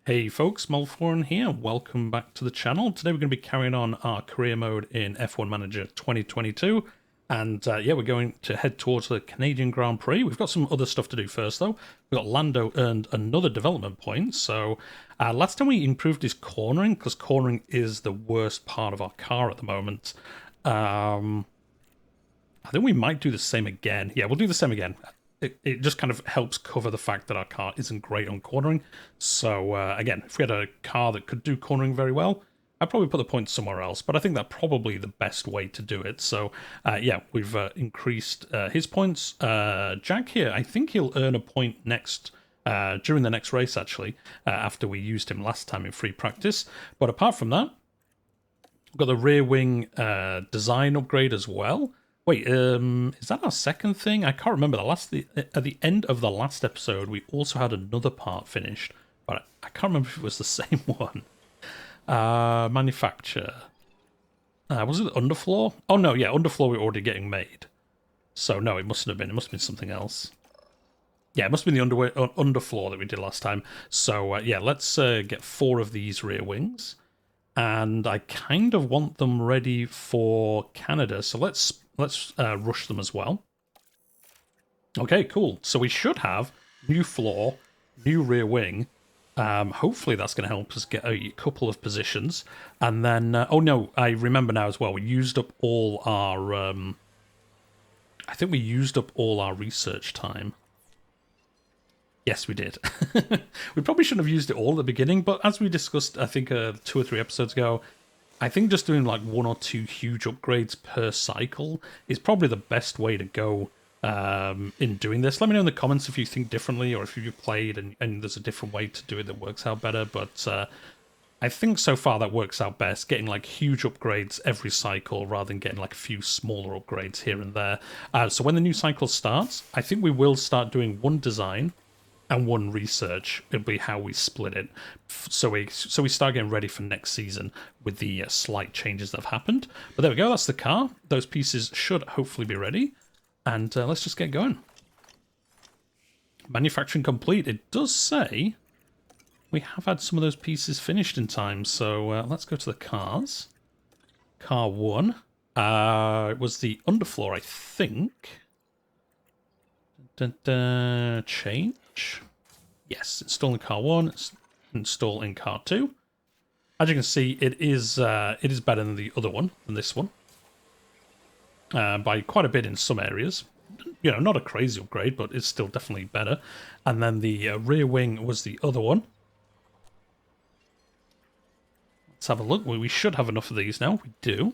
Hey folks, Malforian here, welcome back to the channel. Today we're going to be carrying on our career mode in F1 Manager 2022, and yeah, we're going to head towards the Canadian Grand Prix. We've got some other stuff to do first though. We've got Lando earned another development point, so last time we improved his cornering, because cornering is the worst part of our car at the moment. I think we might do the same again. Yeah, we'll do the same again. It just kind of helps cover the fact that our car isn't great on cornering. So again, if we had a car that could do cornering very well, I'd probably put the points somewhere else. But I think that's probably the best way to do it. So yeah, we've increased his points. Jack here, I think he'll earn a point next during the next race, actually, after we used him last time in free practice. But apart from that, we've got the rear wing design upgrade as well. Wait, is that our second thing? I can't remember. At the end of the last episode, we also had another part finished, but I can't remember if it was the same one. Manufacture. Was it underfloor? Oh no, yeah, underfloor we're already getting made. So no, it mustn't have been. It must have been something else. Yeah, it must have been the underfloor that we did last time. So yeah, let's get 4 of these rear wings. And I kind of want them ready for Canada, so let's rush them as well. Okay, cool. So we should have new floor, new rear wing. Hopefully that's going to help us get a couple of positions. And then, oh no, I remember now as well. We used up all our, I think we used up all our research time. Yes, we did. We probably shouldn't have used it all at the beginning, but as we discussed, I think 2 or 3 episodes ago, I think just doing like 1 or 2 huge upgrades per cycle is probably the best way to go in doing this. Let me know in the comments if you think differently or if you've played and there's a different way to do it that works out better. But I think so far that works out best, getting like huge upgrades every cycle rather than getting like a few smaller upgrades here and there. So when the new cycle starts, I think we will start doing 1 design and 1 research. It'll be how we split it. So we start getting ready for next season with the slight changes that have happened. But there we go, that's the car. Those pieces should hopefully be ready. And let's just get going. Manufacturing complete. It does say we have had some of those pieces finished in time. So let's go to the cars. Car 1. It was the underfloor, I think. Change. Yes, install in car 1, install in car 2. As you can see, it is better than the other one, than this one. By quite a bit in some areas. You know, not a crazy upgrade, but it's still definitely better. And then the rear wing was the other one. Let's have a look. We should have enough of these now. We do.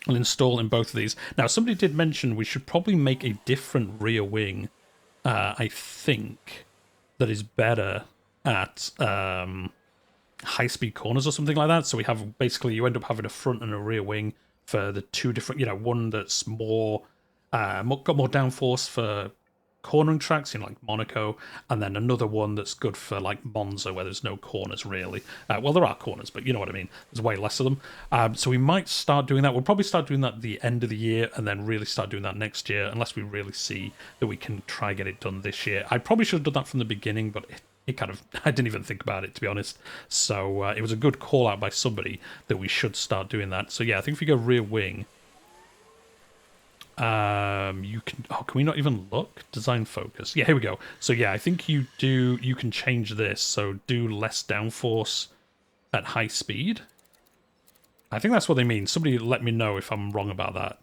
I'll install in both of these. Now, somebody did mention we should probably make a different rear wing, I think, that is better at high-speed corners or something like that. So we have, basically, you end up having a front and a rear wing for the 2 different, you know, one that's got more downforce for cornering tracks in like Monaco, and then another one that's good for like Monza where there's no corners really. Well, there are corners, but you know what I mean. There's way less of them. So we might start doing that. We'll probably start doing that at the end of the year and then really start doing that next year, unless we really see that we can try get it done this year. I probably should have done that from the beginning, but it kind of, I didn't even think about it, to be honest. So it was a good call out by somebody that we should start doing that. So yeah, I think if we go rear wing, you can, oh, can we not even look? Design focus. Yeah, here we go. So yeah, I think you can change this. So do less downforce at high speed. I think that's what they mean. Somebody let me know if I'm wrong about that.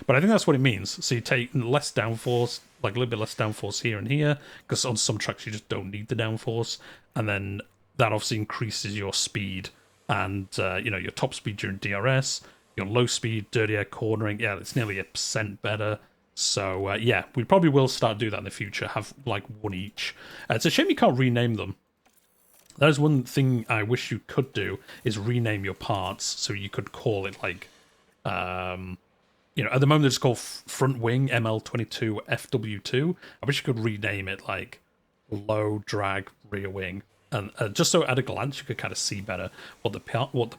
But I think that's what it means. So you take less downforce, like a little bit less downforce here and here, because on some tracks you just don't need the downforce. And then that obviously increases your speed and, you know, your top speed during DRS. Your low speed, dirty air cornering, yeah, it's nearly 1% better. So, yeah, we probably will start do that in the future, have like 1 each. It's a shame you can't rename them. That is one thing I wish you could do, is rename your parts, so you could call it like, you know, at the moment it's called front wing, ML22, FW2. I wish you could rename it like low drag rear wing. And just so at a glance you could kind of see better what the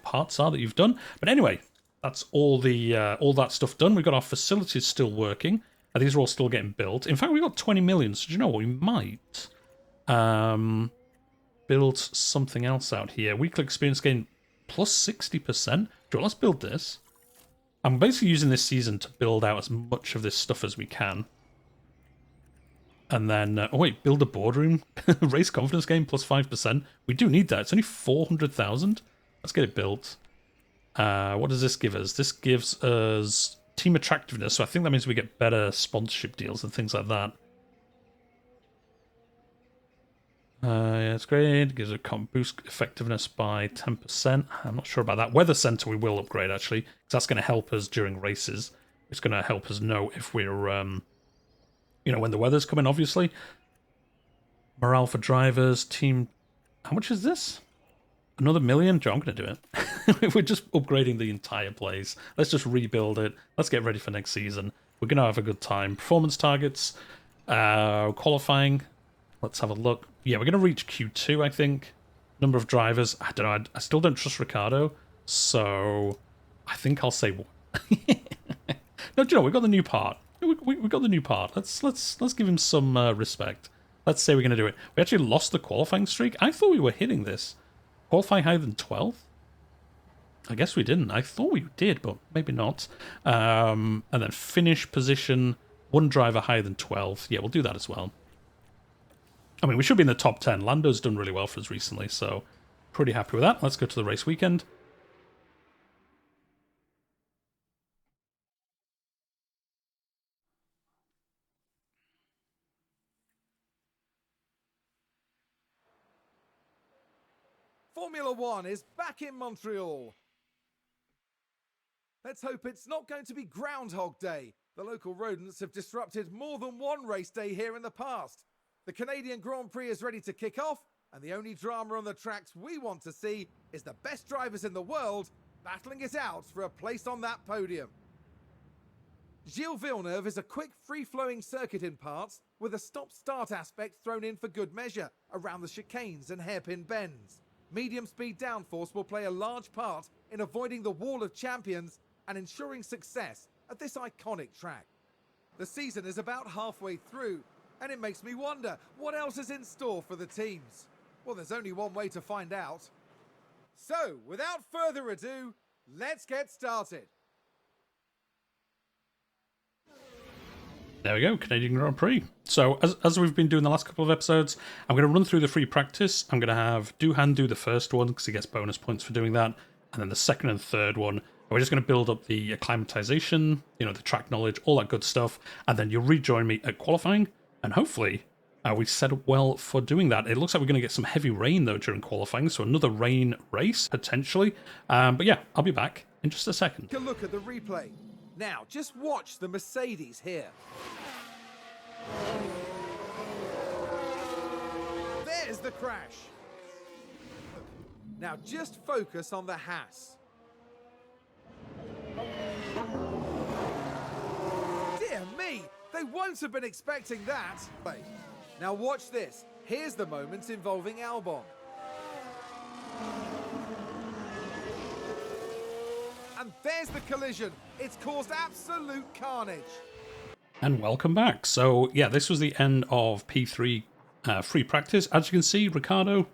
parts are that you've done. But anyway, that's all that stuff done. We've got our facilities still working. These are all still getting built. In fact, we've got 20 million, so do you know what? We might build something else out here. Weekly experience gain plus 60%. Sure, let's build this. I'm basically using this season to build out as much of this stuff as we can. And then, oh wait, build a boardroom. Race confidence gain plus 5%. We do need that. It's only 400,000. Let's get it built. What does this give us? This gives us team attractiveness. So I think that means we get better sponsorship deals and things like that. Yeah, it's great. It gives a boost effectiveness by 10%. I'm not sure about that. Weather Center we will upgrade, actually, because that's going to help us during races. It's going to help us know if we're, you know, when the weather's coming, obviously. Morale for drivers, team... How much is this? Another million? Joe, I'm going to do it. We're just upgrading the entire place. Let's just rebuild it. Let's get ready for next season. We're going to have a good time. Performance targets. Qualifying. Let's have a look. Yeah, we're going to reach Q2, I think. Number of drivers. I don't know. I still don't trust Ricardo. So I think I'll say... No, do you know, we got the new part. We got the new part. Let's give him some respect. Let's say we're going to do it. We actually lost the qualifying streak. I thought we were hitting this. Qualify higher than 12th? I guess we didn't. I thought we did, but maybe not. And then finish position, one driver higher than 12th. Yeah, we'll do that as well. I mean, we should be in the top 10. Lando's done really well for us recently, so pretty happy with that. Let's go to the race weekend. Formula One is back in Montreal. Let's hope it's not going to be Groundhog Day. The local rodents have disrupted more than one race day here in the past. The Canadian Grand Prix is ready to kick off, and the only drama on the tracks we want to see is the best drivers in the world battling it out for a place on that podium. Gilles Villeneuve is a quick, free-flowing circuit in parts, with a stop-start aspect thrown in for good measure around the chicanes and hairpin bends. Medium-speed downforce will play a large part in avoiding the wall of champions and ensuring success at this iconic track. The season is about halfway through, and it makes me wonder, what else is in store for the teams? Well, there's only one way to find out. So, without further ado, let's get started. There we go, Canadian Grand Prix. So, as we've been doing the last couple of episodes, I'm going to run through the free practice. I'm going to have Duhan do the first one, because he gets bonus points for doing that. And then the second and third one, we're just going to build up the acclimatization, you know, the track knowledge, all that good stuff. And then you'll rejoin me at qualifying. And hopefully, we set up well for doing that. It looks like we're going to get some heavy rain, though, during qualifying. So another rain race, potentially. But yeah, I'll be back in just a second. Take a look at the replay. Now, just watch the Mercedes here. There's the crash. Now, just focus on the Haas. Dear me, they won't have been expecting that. Wait, now watch this. Here's the moment involving Albon. And there's the collision. It's caused absolute carnage. And welcome back. So, yeah, this was the end of P3 free practice. As you can see, Ricciardo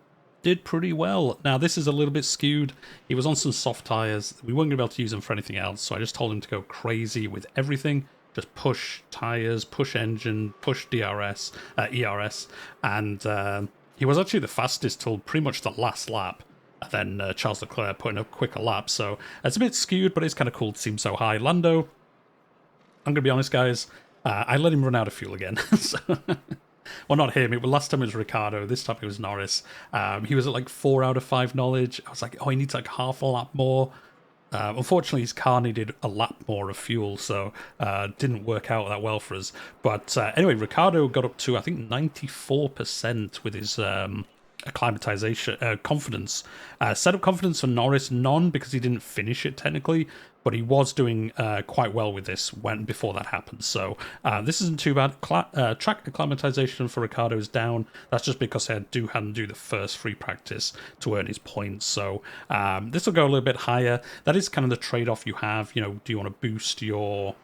did pretty well. Now, this is a little bit skewed. He was on some soft tyres. We weren't going to be able to use them for anything else, so I just told him to go crazy with everything. Just push tyres, push engine, push ERS, and he was actually the fastest till pretty much the last lap. And then Charles Leclerc putting a quicker lap, so it's a bit skewed, but it's kind of cool to seem so high. Lando, I'm going to be honest, guys, I let him run out of fuel again. So, well, not him. Last time it was Ricciardo. This time it was Norris. He was at like 4 out of 5 knowledge. I was like, oh, he needs like half a lap more. Unfortunately, his car needed a lap more of fuel, so didn't work out that well for us. But anyway, Ricciardo got up to, I think, 94% with his acclimatization confidence. Setup confidence for Norris, none, because he didn't finish it technically, but he was doing quite well with this before that happened. So this isn't too bad. Track acclimatization for Ricciardo is down. That's just because I had to do the first free practice to earn his points. So this will go a little bit higher. That is kind of the trade-off you have. You know, do you want to boost your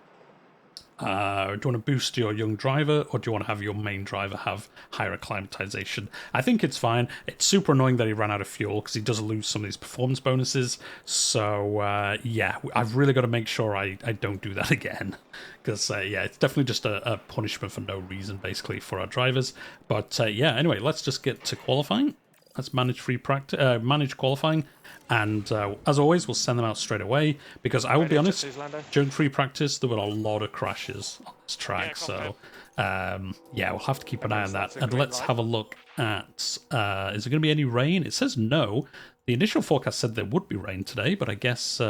Do you want to boost your young driver, or do you want to have your main driver have higher acclimatization? I think it's fine. It's super annoying that he ran out of fuel because he does lose some of these performance bonuses. So, yeah, I've really got to make sure I don't do that again. Because, yeah, it's definitely just a punishment for no reason, basically, for our drivers. But, yeah, anyway, let's just get to qualifying. Let's manage free practice, manage qualifying, and as always, we'll send them out straight away. Because I will be honest, during free practice, there were a lot of crashes on this track. So, yeah, we'll have to keep an eye on that. And let's have a look at: is there going to be any rain? It says no. The initial forecast said there would be rain today, but I guess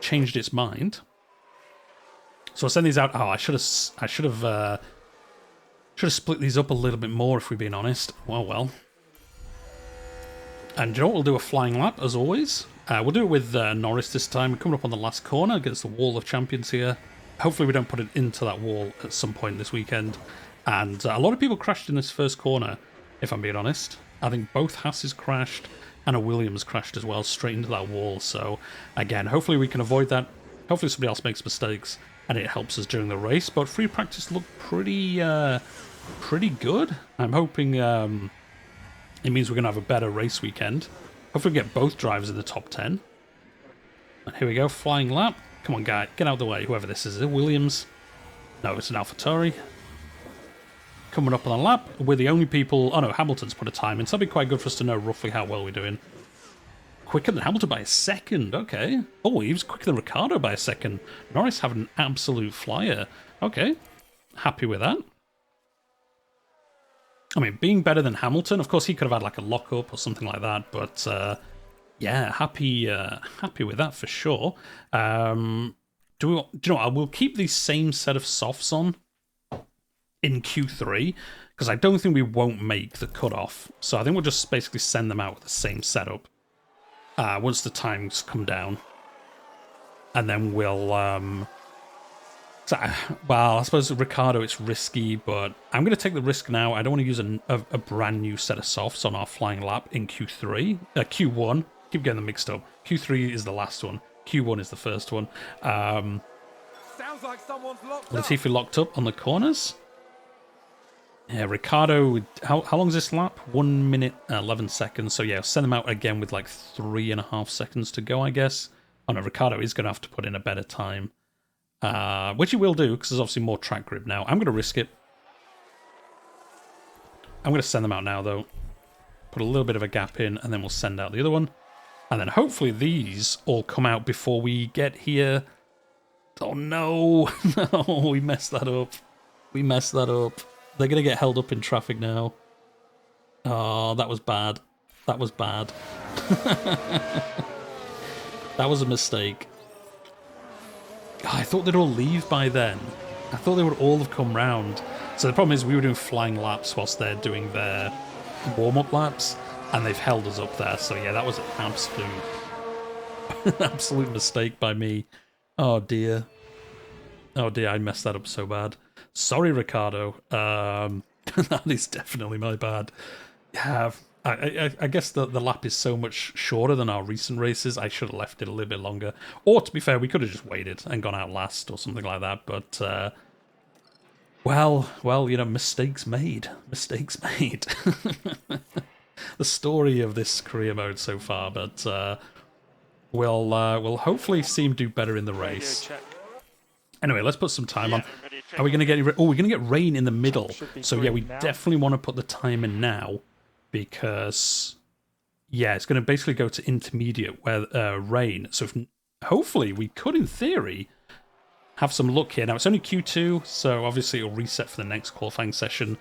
changed its mind. So I'll send these out. Oh, I should have split these up a little bit more, if we're being honest. Well. And you know what, we'll do a flying lap, as always. We'll do it with Norris this time. We're coming up on the last corner against the wall of champions here. Hopefully we don't put it into that wall at some point this weekend. And a lot of people crashed in this first corner, if I'm being honest. I think both Hasses crashed, and a Williams crashed as well, straight into that wall. So, again, hopefully we can avoid that. Hopefully somebody else makes mistakes, and it helps us during the race. But free practice looked pretty good. I'm hoping... it means we're going to have a better race weekend. Hopefully we get both drivers in the top 10. And here we go, flying lap. Come on, guy, get out of the way, whoever this is. Is it Williams? No, it's an AlphaTauri. Coming up on the lap, we're the only people... Oh no, Hamilton's put a time in, so that'll be quite good for us to know roughly how well we're doing. Quicker than Hamilton by a second, okay. Oh, he was quicker than Ricciardo by a second. Norris having an absolute flyer. Okay, happy with that. I mean, being better than Hamilton, of course, he could have had like a lockup or something like that. But yeah, happy with that for sure. Do you know what? We'll keep the same set of softs on in Q3 because I don't think we won't make the cutoff. So I think we'll just basically send them out with the same setup once the times come down, and then we'll. Well, I suppose Ricciardo, it's risky, but I'm going to take the risk now. I don't want to use a brand new set of softs on our flying lap in Q1. Keep getting them mixed up. Q3 is the last one. Q1 is the first one. Sounds like someone's locked Latifi locked up on the corners. Yeah, Ricciardo, how long is this lap? 1 minute, 11 seconds. So yeah, send them out again with like 3.5 seconds to go, I guess. Oh no, Ricciardo is going to have to put in a better time. Which he will do, because there's obviously more track grip now. I'm going to risk it. I'm going to send them out now, though. Put a little bit of a gap in, and then we'll send out the other one. And then hopefully these all come out before we get here. Oh, no. No, we messed that up. We messed that up. They're going to get held up in traffic now. Oh, that was bad. That was bad. That was a mistake. I thought they'd all leave by then. I thought they would all have come round. So the problem is we were doing flying laps whilst they're doing their warm-up laps, and they've held us up there. So yeah, that was an absolute mistake by me. Oh dear. Oh dear, I messed that up so bad. Sorry, Ricciardo. That is definitely my bad. Yeah, I guess the lap is so much shorter than our recent races. I should have left it a little bit longer. Or, to be fair, we could have just waited and gone out last or something like that. But, well, you know, mistakes made. Mistakes made. The story of this career mode so far. But we'll hopefully see him do better in the race. Anyway, let's put some time on. Are we going to get... Oh, we're going to get rain in the middle. So, yeah, we definitely want to put the time in now. Because, yeah, it's going to basically go to intermediate where rain. So hopefully we could, in theory, have some luck here. Now, it's only Q2, so obviously it'll reset for the next qualifying session.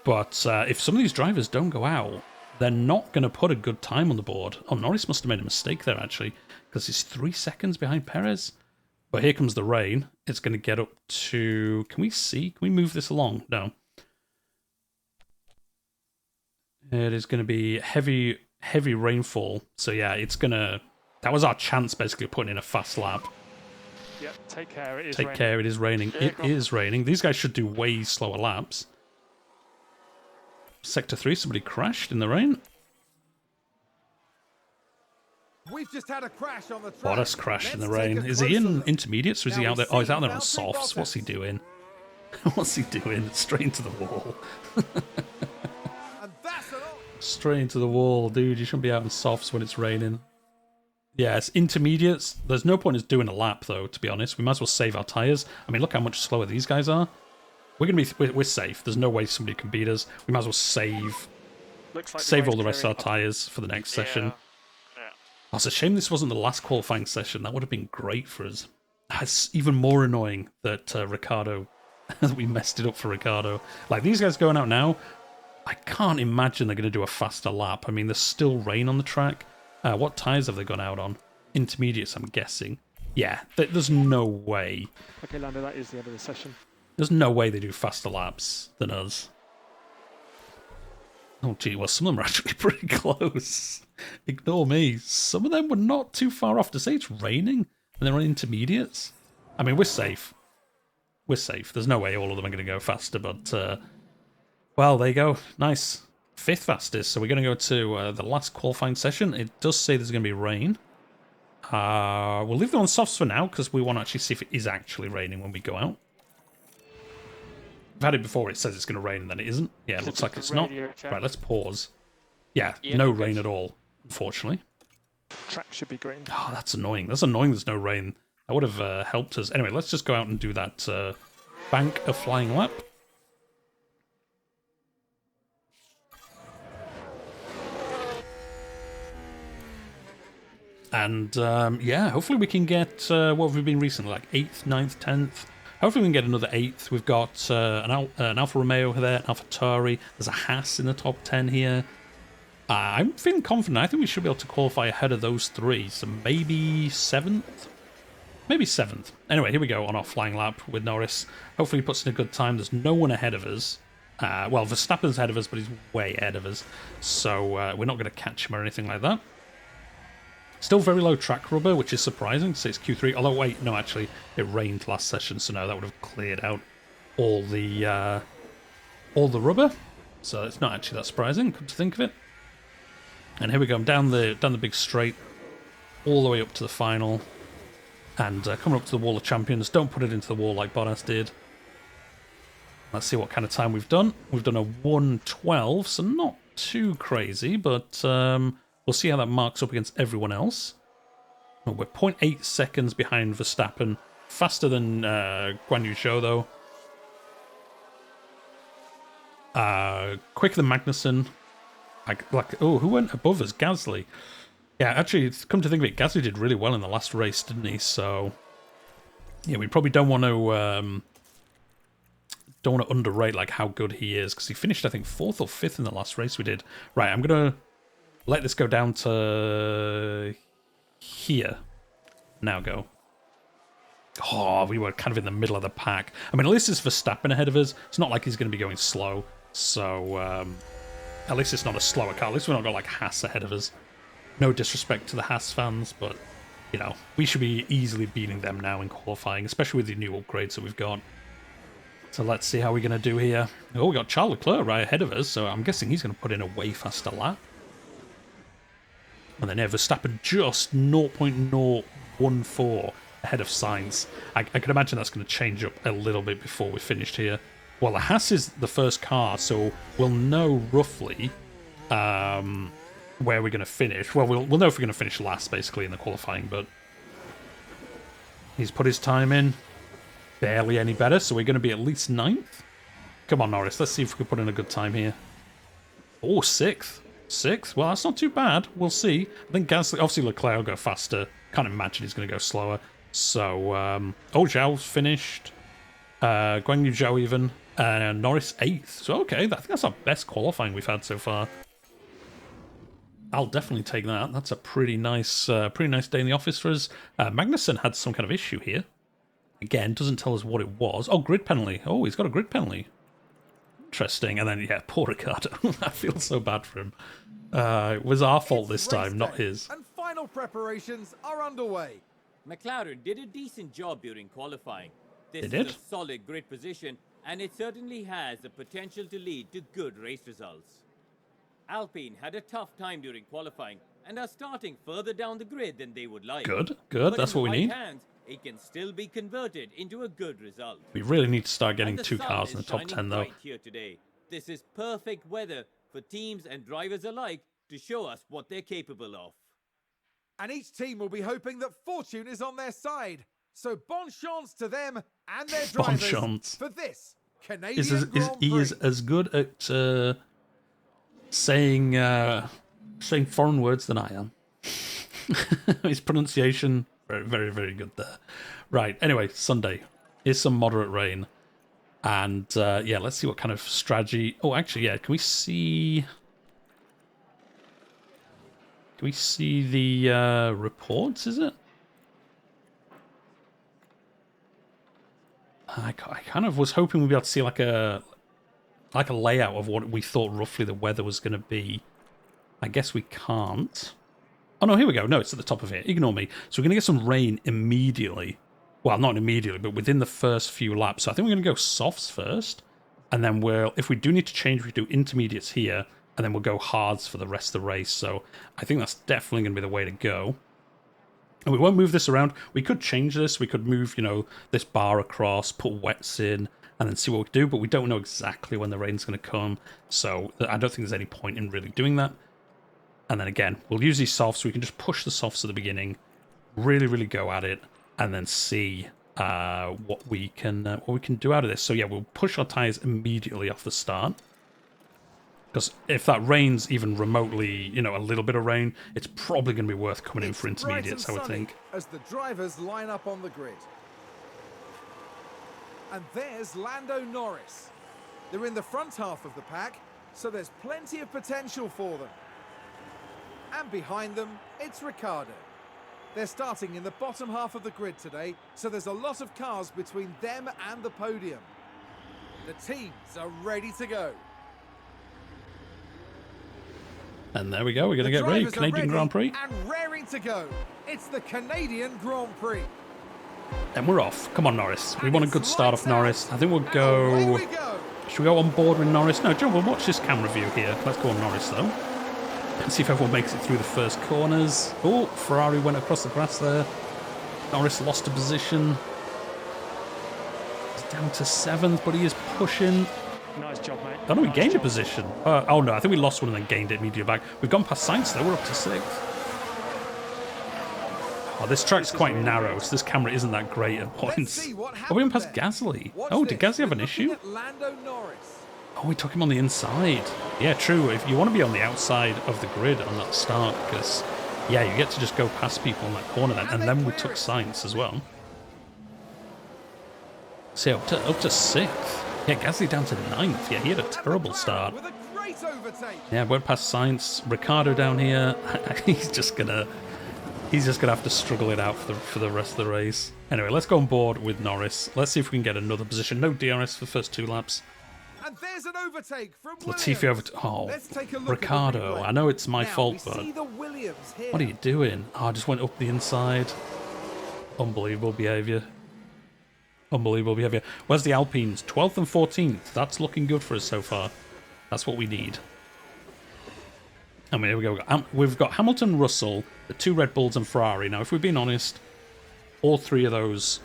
But if some of these drivers don't go out, they're not going to put a good time on the board. Oh, Norris must have made a mistake there, actually, because he's 3 seconds behind Perez. But here comes the rain. It's going to get up to... Can we see? Can we move this along? No. It is going to be heavy rainfall. So yeah, it's going to... That was our chance, basically, of putting in a fast lap. Yep, take care, it is raining. Take care, it is raining. It is raining. These guys should do way slower laps. Sector 3, somebody crashed in the rain. We've just had a crash on the track. Bottas crashed in the Let's take rain. a Is he in closer look. intermediates or is he Now out there? we Oh, he's see out there on Valtteri softs. What's he Bottas. doing? What's he doing? Straight into the wall. And that's an Straight into the wall, dude. You shouldn't be out in softs when it's raining. Yeah, it's intermediates. There's no point in us doing a lap, though, to be honest. We might as well save our tyres. I mean, look how much slower these guys are. We're going to be... We're safe. There's no way somebody can beat us. We might as well save... Looks like Save all the rest of our tyres for the next Yeah. session. Oh, it's a shame this wasn't the last qualifying session. That would have been great for us. It's even more annoying that Ricardo... we messed it up for Ricardo. Like, these guys going out now, I can't imagine they're going to do a faster lap. I mean, there's still rain on the track. What tyres have they gone out on? Intermediates, I'm guessing. Yeah, there's no way. Okay, Lando, that is the end of the session. There's no way they do faster laps than us. Oh, gee, well, some of them are actually pretty close. Ignore me. Some of them were not too far off. To say it's raining and they're on intermediates? I mean, we're safe. We're safe. There's no way all of them are going to go faster, but... well, there you go. Nice. 5th fastest. So we're going to go to the last qualifying session. It does say there's going to be rain. We'll leave them on softs for now, because we want to actually see if it is actually raining when we go out. I've had it before, it says it's going to rain and then it isn't. Yeah, it looks like it's not. Right, let's pause. Yeah, no rain at all, unfortunately. Track should be green. Oh, that's annoying. That's annoying there's no rain. That would have helped us. Anyway, let's just go out and do that bank of flying lap. And, yeah, hopefully we can get, what have we been recently, like 8th, 9th, 10th? Hopefully we can get another 8th. We've got an Alfa Romeo there, an AlphaTauri. There's a Haas in the top 10 here. I'm feeling confident. I think we should be able to qualify ahead of those 3. So maybe 7th? Maybe 7th. Anyway, here we go on our flying lap with Norris. Hopefully he puts in a good time. There's no one ahead of us. Well, Verstappen's ahead of us, but he's way ahead of us. So we're not going to catch him or anything like that. Still very low track rubber, which is surprising to say it's Q3. Although, wait, no, actually, it rained last session, so no, that would have cleared out all the rubber. So it's not actually that surprising, come to think of it. And here we go, I'm down the big straight, all the way up to the final. And coming up to the Wall of Champions. Don't put it into the wall like Bottas did. Let's see what kind of time we've done. We've done a 1:12, so not too crazy, but... we'll see how that marks up against everyone else. Well, we're 0.8 seconds behind Verstappen. Faster than Guan Yu Zhou, though. Quicker than Magnussen. Oh, who went above us? Gasly. Yeah, actually, come to think of it, Gasly did really well in the last race, didn't he? So, yeah, we probably don't want to underrate like how good he is, because he finished, I think, 4th or 5th in the last race we did. Right, I'm going to let this go down to here. Now go. Oh, we were kind of in the middle of the pack. I mean, at least it's Verstappen ahead of us. It's not like he's going to be going slow. So, at least it's not a slower car. At least we've not got, like, Haas ahead of us. No disrespect to the Haas fans, but, you know, we should be easily beating them now in qualifying, especially with the new upgrades that we've got. So let's see how we're going to do here. Oh, we got Charles Leclerc right ahead of us, so I'm guessing he's going to put in a way faster lap. And then Verstappen just 0.014 ahead of Sainz. I can imagine that's going to change up a little bit before we're finished here. Well, the Haas is the first car, so we'll know roughly where we're going to finish. Well, we'll know if we're going to finish last, basically, in the qualifying, but he's put his time in. Barely any better, so we're going to be at least 9th. Come on, Norris, let's see if we can put in a good time here. Oh, 6th. 6th? Well, that's not too bad. We'll see. I think Gasly, obviously Leclerc will go faster. Can't imagine he's going to go slower. So, oh, Zhou's finished. Guan Yu Zhou even. Norris 8th. So, okay, I think that's our best qualifying we've had so far. I'll definitely take that. That's a pretty nice day in the office for us. Magnussen had some kind of issue here. Again, doesn't tell us what it was. Oh, grid penalty. Oh, he's got a grid penalty. Interesting. And then, yeah, poor Ricardo. I feel so bad for him. It was our fault this time, not his. And final preparations are underway. McLaren did a decent job during qualifying. This They is did? a solid grid position, and it certainly has the potential to lead to good race results. Alpine had a tough time during qualifying and are starting further down the grid than they would like. Good, But that's in what the we right need. hands, it can still be converted into a good result. We really need to start getting And the 2 sun cars is in the top shining 10, though. bright here today. This is perfect weather for teams and drivers alike to show us what they're capable of. And each team will be hoping that fortune is on their side. So bon chance to them and their Bon drivers chance. for this Canadian Grand He Prix. is as good at saying foreign words than I am. His pronunciation, very, very, very good there. Right, anyway, Sunday. Here's some moderate rain. And, yeah, let's see what kind of strategy... Oh, actually, yeah, can we see... Can we see the reports, is it? I kind of was hoping we'd be able to see like a layout of what we thought roughly the weather was going to be. I guess we can't. Oh, no, here we go. No, it's at the top of it. Ignore me. So we're going to get some rain immediately. Well, not immediately, but within the first few laps. So I think we're going to go softs first. And then if we do need to change, we do intermediates here. And then we'll go hards for the rest of the race. So I think that's definitely going to be the way to go. And we won't move this around. We could change this. We could move, this bar across, put wets in, and then see what we do. But we don't know exactly when the rain's going to come. So I don't think there's any point in really doing that. And then again, we'll use these softs. So we can just push the softs at the beginning, really, really go at it, and then see what we can do out of this. So yeah, we'll push our tires immediately off the start. Because if that rains even remotely, a little bit of rain, it's probably going to be worth coming in for intermediates, I would think. As the drivers line up on the grid. And there's Lando Norris. They're in the front half of the pack, so there's plenty of potential for them. And behind them, it's Ricciardo. They're starting in the bottom half of the grid today, so there's a lot of cars between them and the podium. The teams are ready to go. And there we go, we're going to get ready. Canadian Grand Prix. And raring to go. It's the Canadian Grand Prix. And we're off. Come on, Norris. We want a good start off Norris. I think we'll go... Should we go on board with Norris? No, John, we'll watch this camera view here. Let's go on Norris, though. And see if everyone makes it through the first corners. Oh, Ferrari went across the grass there. Norris lost a position. He's down to 7th, but he is pushing. Nice job, mate. Oh no, we gained a position. Oh no, I think we lost one and then gained it immediately back. We've gone past Sainz though, we're up to 6th. Oh, this track's quite narrow, so this camera isn't that great at points. Are we on past Gasly? Oh, did Gasly have an issue? Oh, we took him on the inside. Yeah, true. If you want to be on the outside of the grid on that start, because, yeah, you get to just go past people in that corner then. And then we took Sainz as well. See, up to 6th. Yeah, Gasly down to 9th. Yeah, he had a terrible start. Yeah, went past Sainz. Ricciardo down here. He's just gonna have to struggle it out for the rest of the race. Anyway, let's go on board with Norris. Let's see if we can get another position. No DRS for the first 2 laps. And there's an overtake from Latifi over. Ricciardo. I know it's my fault, but what are you doing? Oh, I just went up the inside. Unbelievable behaviour. Unbelievable behaviour. Where's the Alpines? 12th and 14th. That's looking good for us so far. That's what we need. I mean, here we go. We've got Hamilton, Russell, the 2 Red Bulls and Ferrari. Now, if we're being honest, all 3 of those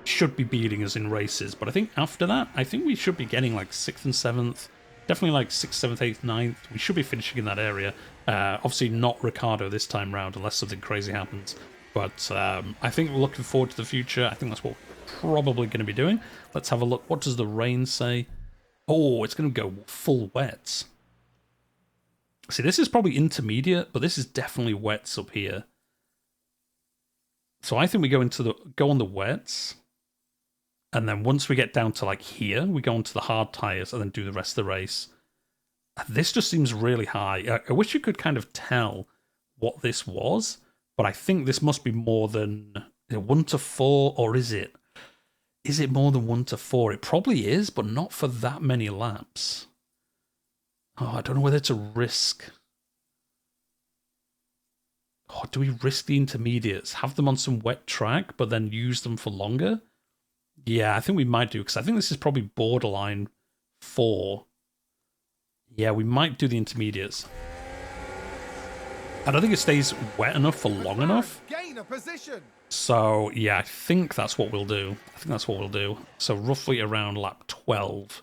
should be beating us in races. But I think after that, I think we should be getting like 6th and 7th. Definitely like 6th, 7th, 8th, 9th. We should be finishing in that area. Obviously not Ricciardo this time round, unless something crazy happens. But I think we're looking forward to the future. I think that's what probably going to be doing. Let's have a look. What does the rain say? Oh, it's going to go full wets. See, this is probably intermediate, but this is definitely wets up here. So I think we go on the wets, and then once we get down to like here, we go onto the hard tires and then do the rest of the race. This just seems really high. I wish you could kind of tell what this was, but I think this must be more than 1 to 4, or is it? Is it more than 1 to 4? It probably is, but not for that many laps. Oh, I don't know whether to risk. Oh, do we risk the intermediates? Have them on some wet track, but then use them for longer? Yeah, I think we might do, because I think this is probably borderline 4. Yeah, we might do the intermediates. I don't think it stays wet enough for long enough. Gain a position. So, yeah, I think that's what we'll do. So roughly around lap 12,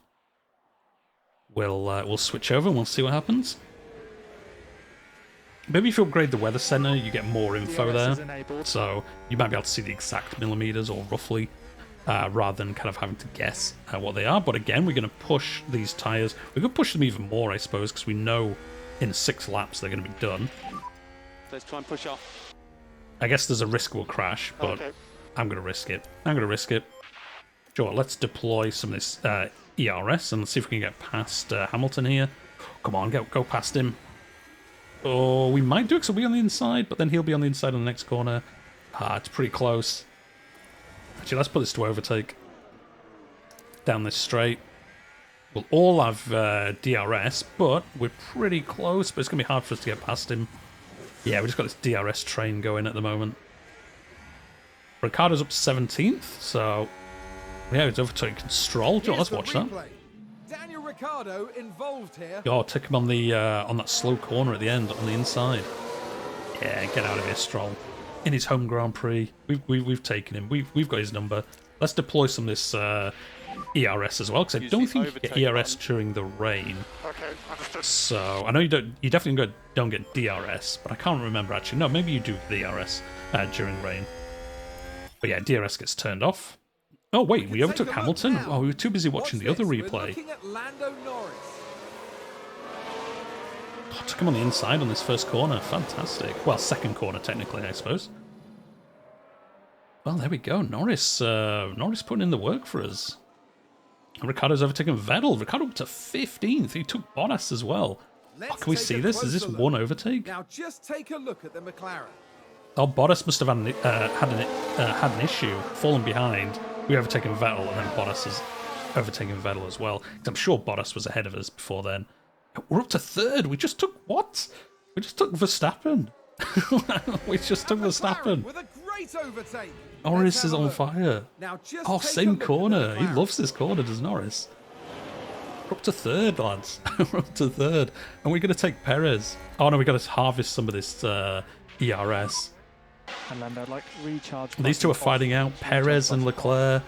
we'll switch over and we'll see what happens. Maybe if you upgrade the weather center, you get more info DRS is there. enabled. So you might be able to see the exact millimeters or roughly, rather than kind of having to guess what they are. But again, we're going to push these tires. We could push them even more, I suppose, because we know in 6 laps they're going to be done. Let's try and push off. I guess there's a risk we'll crash, but Okay. I'm going to risk it. Sure, let's deploy some of this ERS and let's see if we can get past Hamilton here. Come on, go past him. Oh, we might do it because we'll be on the inside, but then he'll be on the inside on the next corner. It's pretty close. Actually, let's put this to overtake. Down this straight. We'll all have DRS, but we're pretty close, but it's going to be hard for us to get past him. Yeah, we just got this DRS train going at the moment. Ricciardo's up 17th, so yeah, it's overtaking Stroll. Do you know, let's watch that. Daniel Ricciardo involved here. Oh, take him on the on that slow corner at the end, on the inside. Yeah, get out of here, Stroll. In his home Grand Prix, we've taken him. We've got his number. Let's deploy some of this ERS as well, because I don't think you get ERS during the rain. Okay, understood. So I know you definitely don't get DRS, but I can't remember actually. No, maybe you do get DRS during rain. But yeah, DRS gets turned off. Oh wait, we overtook Hamilton. Oh, we were too busy watching the other replay. We're looking at Lando Norris. Oh, took him on the inside on this first corner. Fantastic. Well, second corner technically, I suppose. Well, there we go. Norris putting in the work for us. And Ricciardo's overtaken Vettel. Ricciardo up to 15th. He took Bottas as well. Oh, can we see this? Is this one overtake? Now just take a look at the McLaren. Oh, Bottas must have had an issue, fallen behind. We overtaken Vettel, and then Bottas has overtaken Vettel as well. I'm sure Bottas was ahead of us before then. We're up to 3rd. We just took what? We just took Verstappen. We just took Verstappen. With a great overtake. Norris is on fire. Now just Oh, take a same look at the corner. He McLaren. loves this corner, does Norris? We're up to 3rd, lads. We're up to 3rd. And we're going to take Perez. Oh, no, we got to harvest some of this ERS. And Lando, like, recharge. These two are button fighting off. out. Recharge Perez and button Leclerc.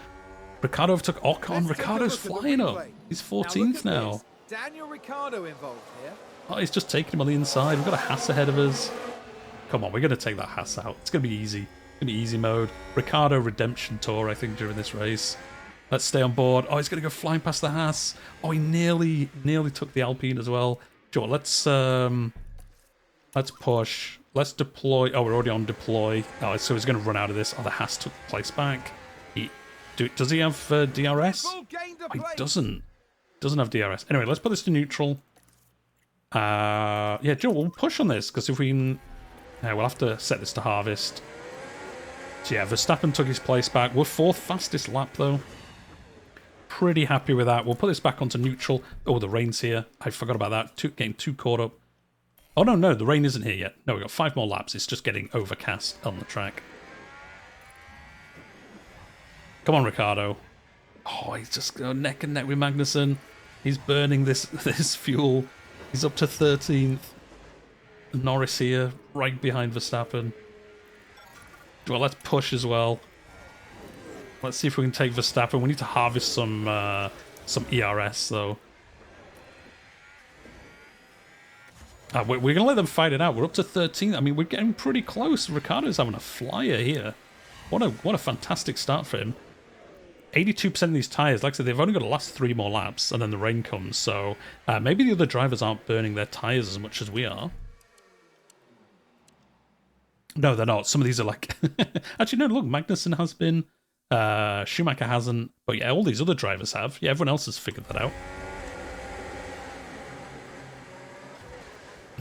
Ricciardo took Ocon. Let's take a Ricciardo's look at the flying up. replay. He's Now look 14th at now. this. Daniel Ricciardo involved here. Oh, he's just taking him on the inside. We've got a Haas ahead of us. Come on, we're going to take that Haas out. It's going to be easy. It's going to be easy mode. Ricciardo redemption tour, I think, during this race. Let's stay on board. Oh, he's going to go flying past the Haas. Oh, he nearly took the Alpine as well. Sure, let's push. Let's deploy. Oh, we're already on deploy. Oh, so he's going to run out of this. Oh, the Haas took the place back. Does he have DRS? Full gain to Oh, he place. doesn't. Doesn't have DRS. Anyway, let's put this to neutral. Yeah, Joe, we'll push on this, because if we can... Yeah, we'll have to set this to harvest. So yeah, Verstappen took his place back. We're 4th fastest lap, though. Pretty happy with that. We'll put this back onto neutral. Oh, the rain's here. I forgot about that. Getting too caught up. Oh, no, the rain isn't here yet. No, we've got 5 more laps. It's just getting overcast on the track. Come on, Ricciardo. Oh, he's just going neck and neck with Magnussen. He's burning this fuel. He's up to 13th. Norris here, right behind Verstappen. Well, let's push as well. Let's see if we can take Verstappen. We need to harvest some ERS, though. We're going to let them fight it out. We're up to 13th. I mean, we're getting pretty close. Ricciardo's having a flyer here. What a fantastic start for him. 82% of these tyres, like I said, they've only got to last 3 more laps, and then the rain comes. So maybe the other drivers aren't burning their tyres as much as we are. No, they're not. Some of these are like... Actually, no, look, Magnussen has been. Schumacher hasn't. But yeah, all these other drivers have. Yeah, everyone else has figured that out.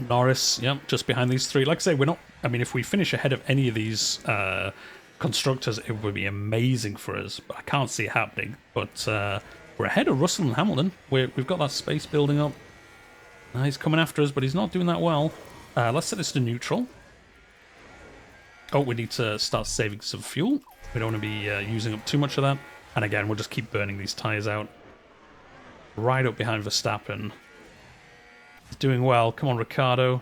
Norris, yeah, just behind these 3. Like I say, we're not... I mean, if we finish ahead of any of these constructors, it would be amazing for us. But I can't see it happening. But we're ahead of Russell and Hamilton. We've got that space building up. He's coming after us, but he's not doing that well. Let's set this to neutral. Oh, we need to start saving some fuel. We don't want to be using up too much of that. And again, we'll just keep burning these tyres out. Right up behind Verstappen. doing well. Come on, Ricardo.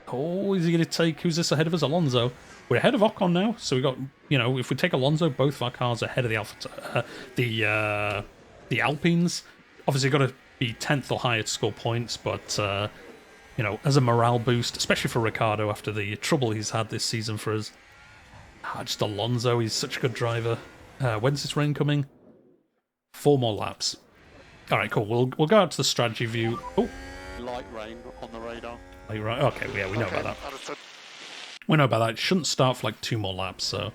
Oh, is he going to take... Who's this ahead of us? Alonso. We're ahead of Ocon now, so we got... You know, if we take Alonso, both of our cars are ahead of the Alpines. Obviously, got to be 10th or higher to score points, but, you know, as a morale boost, especially for Ricardo after the trouble he's had this season for us. Just Alonso, he's such a good driver. When's this rain coming? 4 more laps. All right, cool. We'll go out to the strategy view. Oh, Light rain on the radar. light right. Okay, yeah, we know about that. We know about that. It shouldn't start for like 2 more laps, so.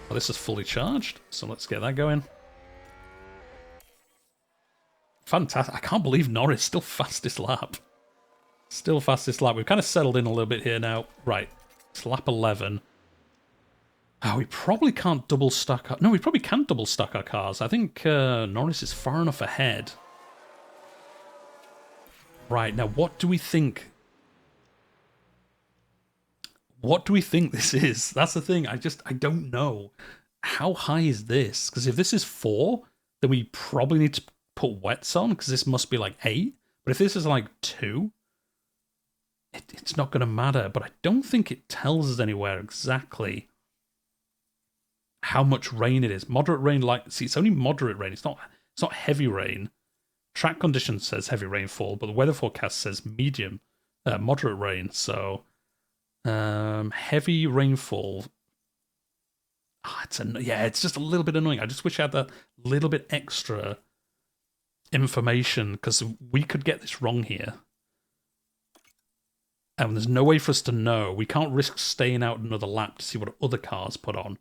Well, this is fully charged, so let's get that going. Fantastic. I can't believe Norris still fastest lap. Still fastest lap. We've kind of settled in a little bit here now. Right, it's lap 11. Oh, we probably can't double stack our... No, we probably can double stack our cars. I think Norris is far enough ahead. Right, now what do we think? What do we think this is? That's the thing. I don't know. How high is this? Because if this is 4, then we probably need to put wets on, because this must be like 8. But if this is like 2, it's not going to matter. But I don't think it tells us anywhere exactly how much rain it is. Moderate rain, like, see, it's only moderate rain. It's not heavy rain. Track conditions says heavy rainfall, but the weather forecast says medium, moderate rain. So, heavy rainfall. It's just a little bit annoying. I just wish I had that little bit extra information, because we could get this wrong here. And there's no way for us to know. We can't risk staying out another lap to see what other cars put on.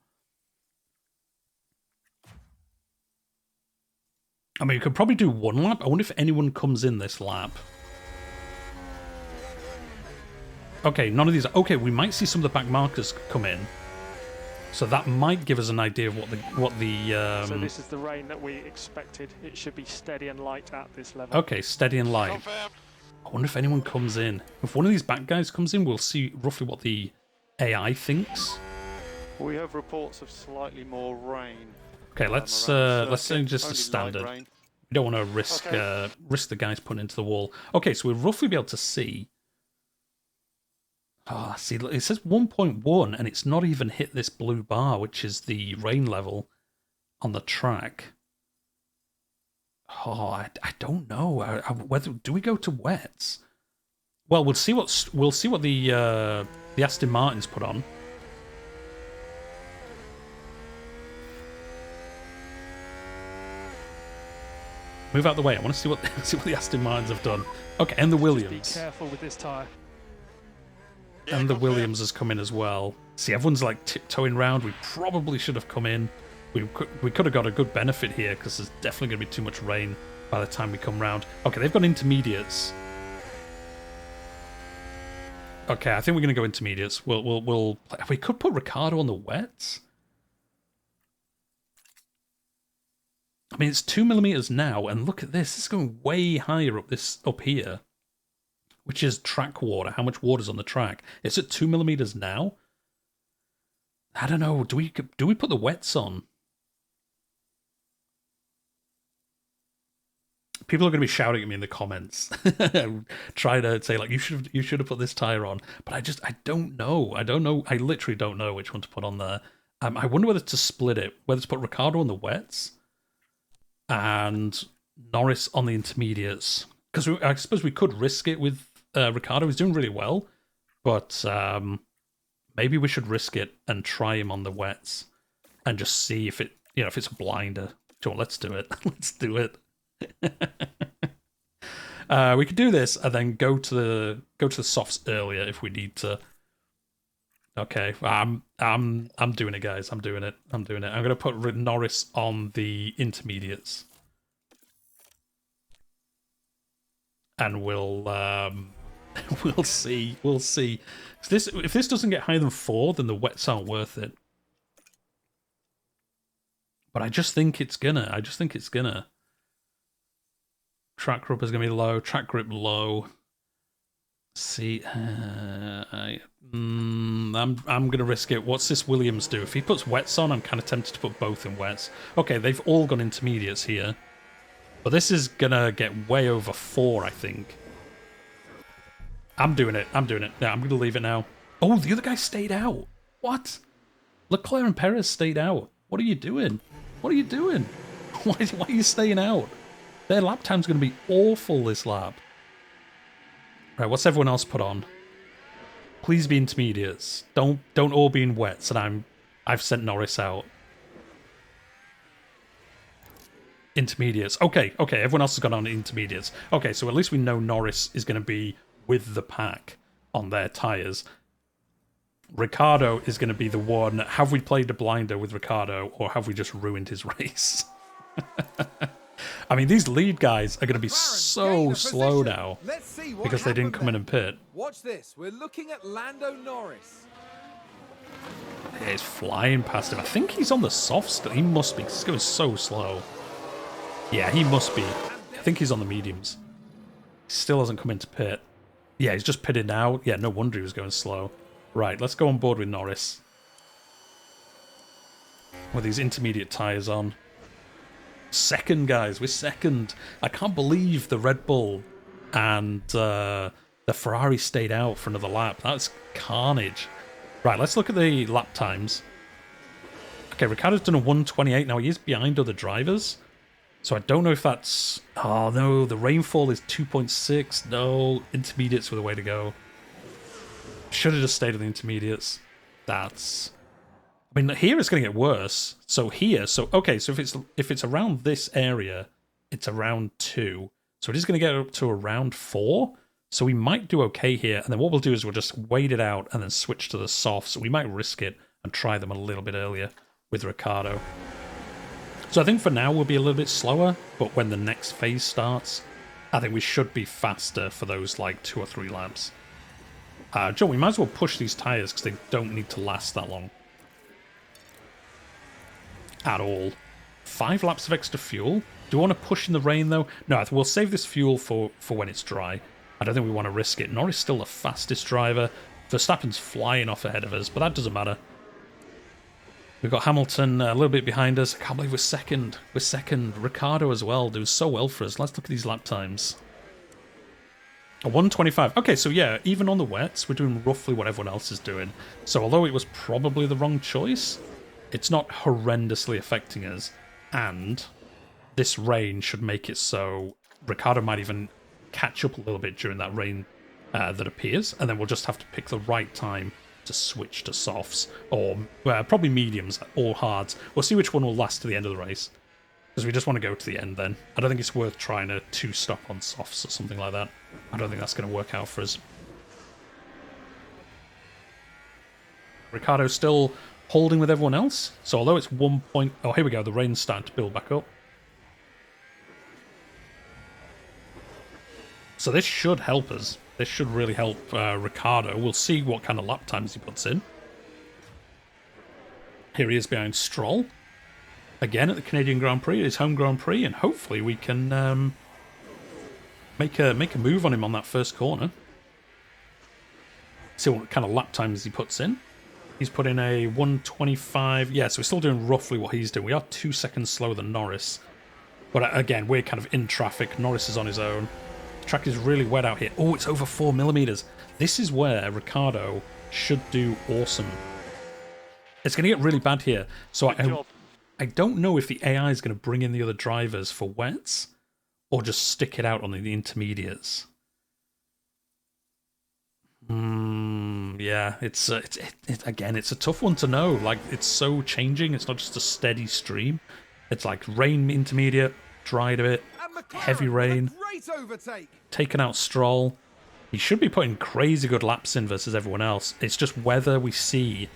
I mean, we could probably do 1 lap. I wonder if anyone comes in this lap. Okay, none of these... Okay, we might see some of the back markers come in. So that might give us an idea of what the So this is the rain that we expected. It should be steady and light at this level. Okay, steady and light. I wonder if anyone comes in. If one of these back guys comes in, we'll see roughly what the AI thinks. We have reports of slightly more rain. Okay, let's say just a standard. We don't want to risk the guys putting into the wall. Okay, so we'll roughly be able to see. Oh, see, it says 1.1, and it's not even hit this blue bar, which is the rain level on the track. Oh, I don't know. Whether do we go to wets? Well, we'll see what the Aston Martins put on. Move out the way. I want to see what the Aston Martins have done. Okay, and the Williams. Be careful with this tyre. And the Williams has come in as well. See, everyone's like tiptoeing round. We probably should have come in. We could have got a good benefit here, because there's definitely going to be too much rain by the time we come round. Okay, they've got intermediates. Okay, I think we're going to go intermediates. We could put Ricardo on the wets. I mean, it's 2 millimeters now, and look at this. It's going way higher up here, which is track water. How much water's on the track? It's at 2 millimeters now. I don't know. Do we put the wets on? People are going to be shouting at me in the comments, trying to say like you should have put this tire on. But I don't know. I literally don't know which one to put on there. I wonder whether to split it, whether to put Ricardo on the wets and Norris on the intermediates. Because I suppose we could risk it with Ricardo. He's doing really well, but maybe we should risk it and try him on the wets and just see if if it's a blinder. Sure, let's do it. Let's do it. We could do this and then go to the softs earlier if we need to. Okay, I'm doing it, guys. I'm doing it. I'm going to put Norris on the intermediates, and we'll see. We'll see. If this doesn't get higher than 4, then the wets aren't worth it. But I just think it's gonna. Track rubber's gonna be low. Track grip low. See, I'm gonna risk it. What's this Williams do? If he puts wets on, I'm kind of tempted to put both in wets. Okay, they've all gone intermediates here, but this is gonna get way over 4, I think. I'm doing it. I'm doing it. Yeah, I'm going to leave it now. Oh, the other guy stayed out. What? Leclerc and Perez stayed out. What are you doing? What are you doing? Why are you staying out? Their lap time's going to be awful this lap. Right, what's everyone else put on? Please be intermediates. Don't all be in wets, and I've sent Norris out. Intermediates. Okay, everyone else has gone on intermediates. Okay, so at least we know Norris is going to be with the pack on their tyres. Ricciardo is going to be the one. Have we played a blinder with Ricciardo, or have we just ruined his race? I mean, these lead guys are going to be so slow now because they didn't come in and pit. Watch this. We're looking at Lando Norris. Yeah, he's flying past him. I think he's on the soft still. He must be. He's going so slow. Yeah, he must be. I think he's on the mediums. He still hasn't come into pit. Yeah, he's just pitted now. Yeah, no wonder he was going slow. Right, let's go on board with Norris. With these intermediate tyres on. Second, guys. We're second. I can't believe the Red Bull and the Ferrari stayed out for another lap. That's carnage. Right, let's look at the lap times. Okay, Ricciardo's done a 1:28. Now, he is behind other drivers. So I don't know if that's... Oh, no, the rainfall is 2.6. No, intermediates were the way to go. Should have just stayed on the intermediates. That's... I mean, here it's going to get worse. So here... Okay, so if it's around this area, it's around 2. So it is going to get up to around 4. So we might do okay here. And then what we'll do is we'll just wait it out and then switch to the softs. So we might risk it and try them a little bit earlier with Ricciardo. So I think for now we'll be a little bit slower, but when the next phase starts, I think we should be faster for those like 2 or 3 laps. Joe, we might as well push these tyres because they don't need to last that long. At all. 5 laps of extra fuel. Do we want to push in the rain though? No, we'll save this fuel for when it's dry. I don't think we want to risk it. Norris still the fastest driver. Verstappen's flying off ahead of us, but that doesn't matter. We've got Hamilton a little bit behind us. I can't believe we're second. We're second. Ricciardo as well, doing so well for us. Let's look at these lap times. A 1:25. Okay, so yeah, even on the wets, we're doing roughly what everyone else is doing. So although it was probably the wrong choice, it's not horrendously affecting us. And this rain should make it so Ricciardo might even catch up a little bit during that rain that appears. And then we'll just have to pick the right time to switch to softs, or probably mediums or hards. We'll see which one will last to the end of the race, because we just want to go to the end then. I don't think it's worth trying a 2-stop on softs or something like that. I don't think that's going to work out for us. Ricciardo's still holding with everyone else, so although it's 1 point... Oh, here we go, the rain's starting to build back up. So this should help us. This should really help Ricciardo. We'll see what kind of lap times he puts in. Here he is behind Stroll. Again at the Canadian Grand Prix, his home Grand Prix, and hopefully we can make a move on him on that first corner. See what kind of lap times he puts in. He's put in a 1:25. Yeah, so we're still doing roughly what he's doing. We are 2 seconds slower than Norris. But again, we're kind of in traffic. Norris is on his own. Track is really wet out here. Oh, it's over 4 millimeters. This is where Ricciardo should do awesome. It's going to get really bad here. So I don't know if the AI is going to bring in the other drivers for wets or just stick it out on the intermediates. Yeah, it's again, it's a tough one to know. Like, it's so changing. It's not just a steady stream. It's like rain intermediate, dried a bit, heavy rain, taken out Stroll. He should be putting crazy good laps in versus everyone else. It's just whether we see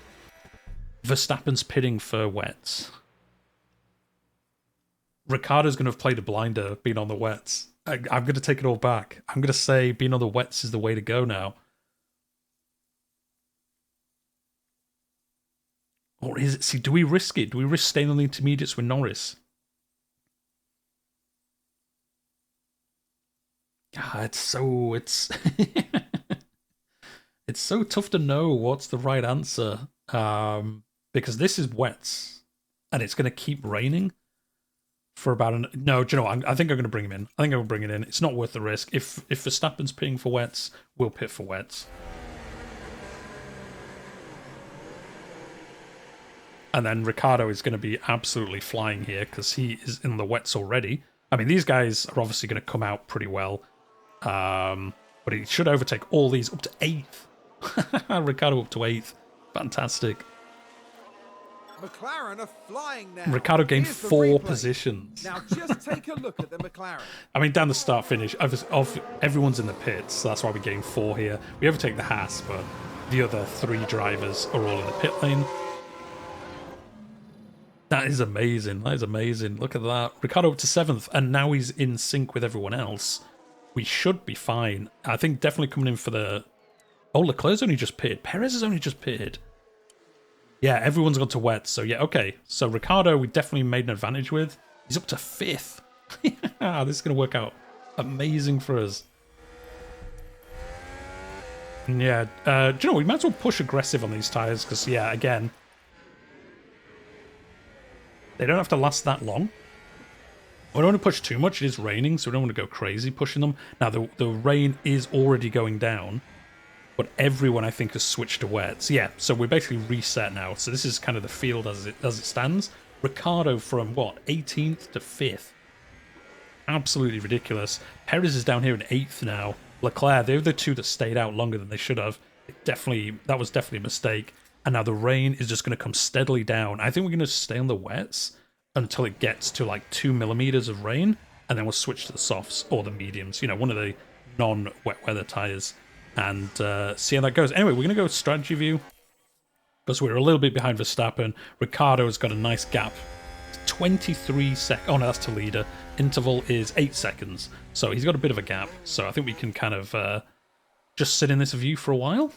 Verstappen's pitting for wets. Ricciardo's going to have played a blinder being on the wets. I'm going to take it all back. I'm going to say being on the wets is the way to go now. Or is it? See, do we risk it? Do we risk staying on the intermediates with Norris? God, it's so tough to know what's the right answer. Because this is wets, and it's going to keep raining for about an... No, do you know what? I think I'm going to bring him in. I think I'm going to bring it in. It's not worth the risk. If Verstappen's pitting for wets, we'll pit for wets. And then Ricciardo is going to be absolutely flying here because he is in the wets already. I mean, these guys are obviously going to come out pretty well. But he should overtake all these up to 8th. Ricciardo up to 8th. Fantastic. McLaren are flying now. Ricciardo gained Here's the 4 replay. positions. Now just take a look at the McLaren. I mean, down the start finish, everyone's in the pits, so that's why we gained 4 here. We overtake the Haas, but the other 3 drivers are all in the pit lane. That is amazing. That is amazing. Look at that. Ricciardo up to 7th, and now he's in sync with everyone else. We should be fine. I think definitely coming in for the... Oh, Leclerc's only just pitted. Perez has only just pitted. Yeah, everyone's gone to wet, so yeah, okay. So Ricciardo, we definitely made an advantage with. He's up to 5th. This is going to work out amazing for us. And yeah, do you know, we might as well push aggressive on these tyres, because, yeah, again, they don't have to last that long. We don't want to push too much. It is raining, so we don't want to go crazy pushing them. Now, the rain is already going down. But everyone, I think, has switched to wets. Yeah, so we're basically reset now. So this is kind of the field as it stands. Ricciardo from, what, 18th to 5th. Absolutely ridiculous. Perez is down here in 8th now. Leclerc, they're the 2 that stayed out longer than they should have. That was definitely a mistake. And now the rain is just going to come steadily down. I think we're going to stay on the wets until it gets to like 2 millimeters of rain. And then we'll switch to the softs or the mediums. You know, one of the non-wet weather tyres. And see how that goes. Anyway, we're going to go strategy view because we're a little bit behind Verstappen. Ricciardo has got a nice gap. 23 seconds. Oh, no, that's to leader. Interval is 8 seconds. So he's got a bit of a gap. So I think we can kind of just sit in this view for a while.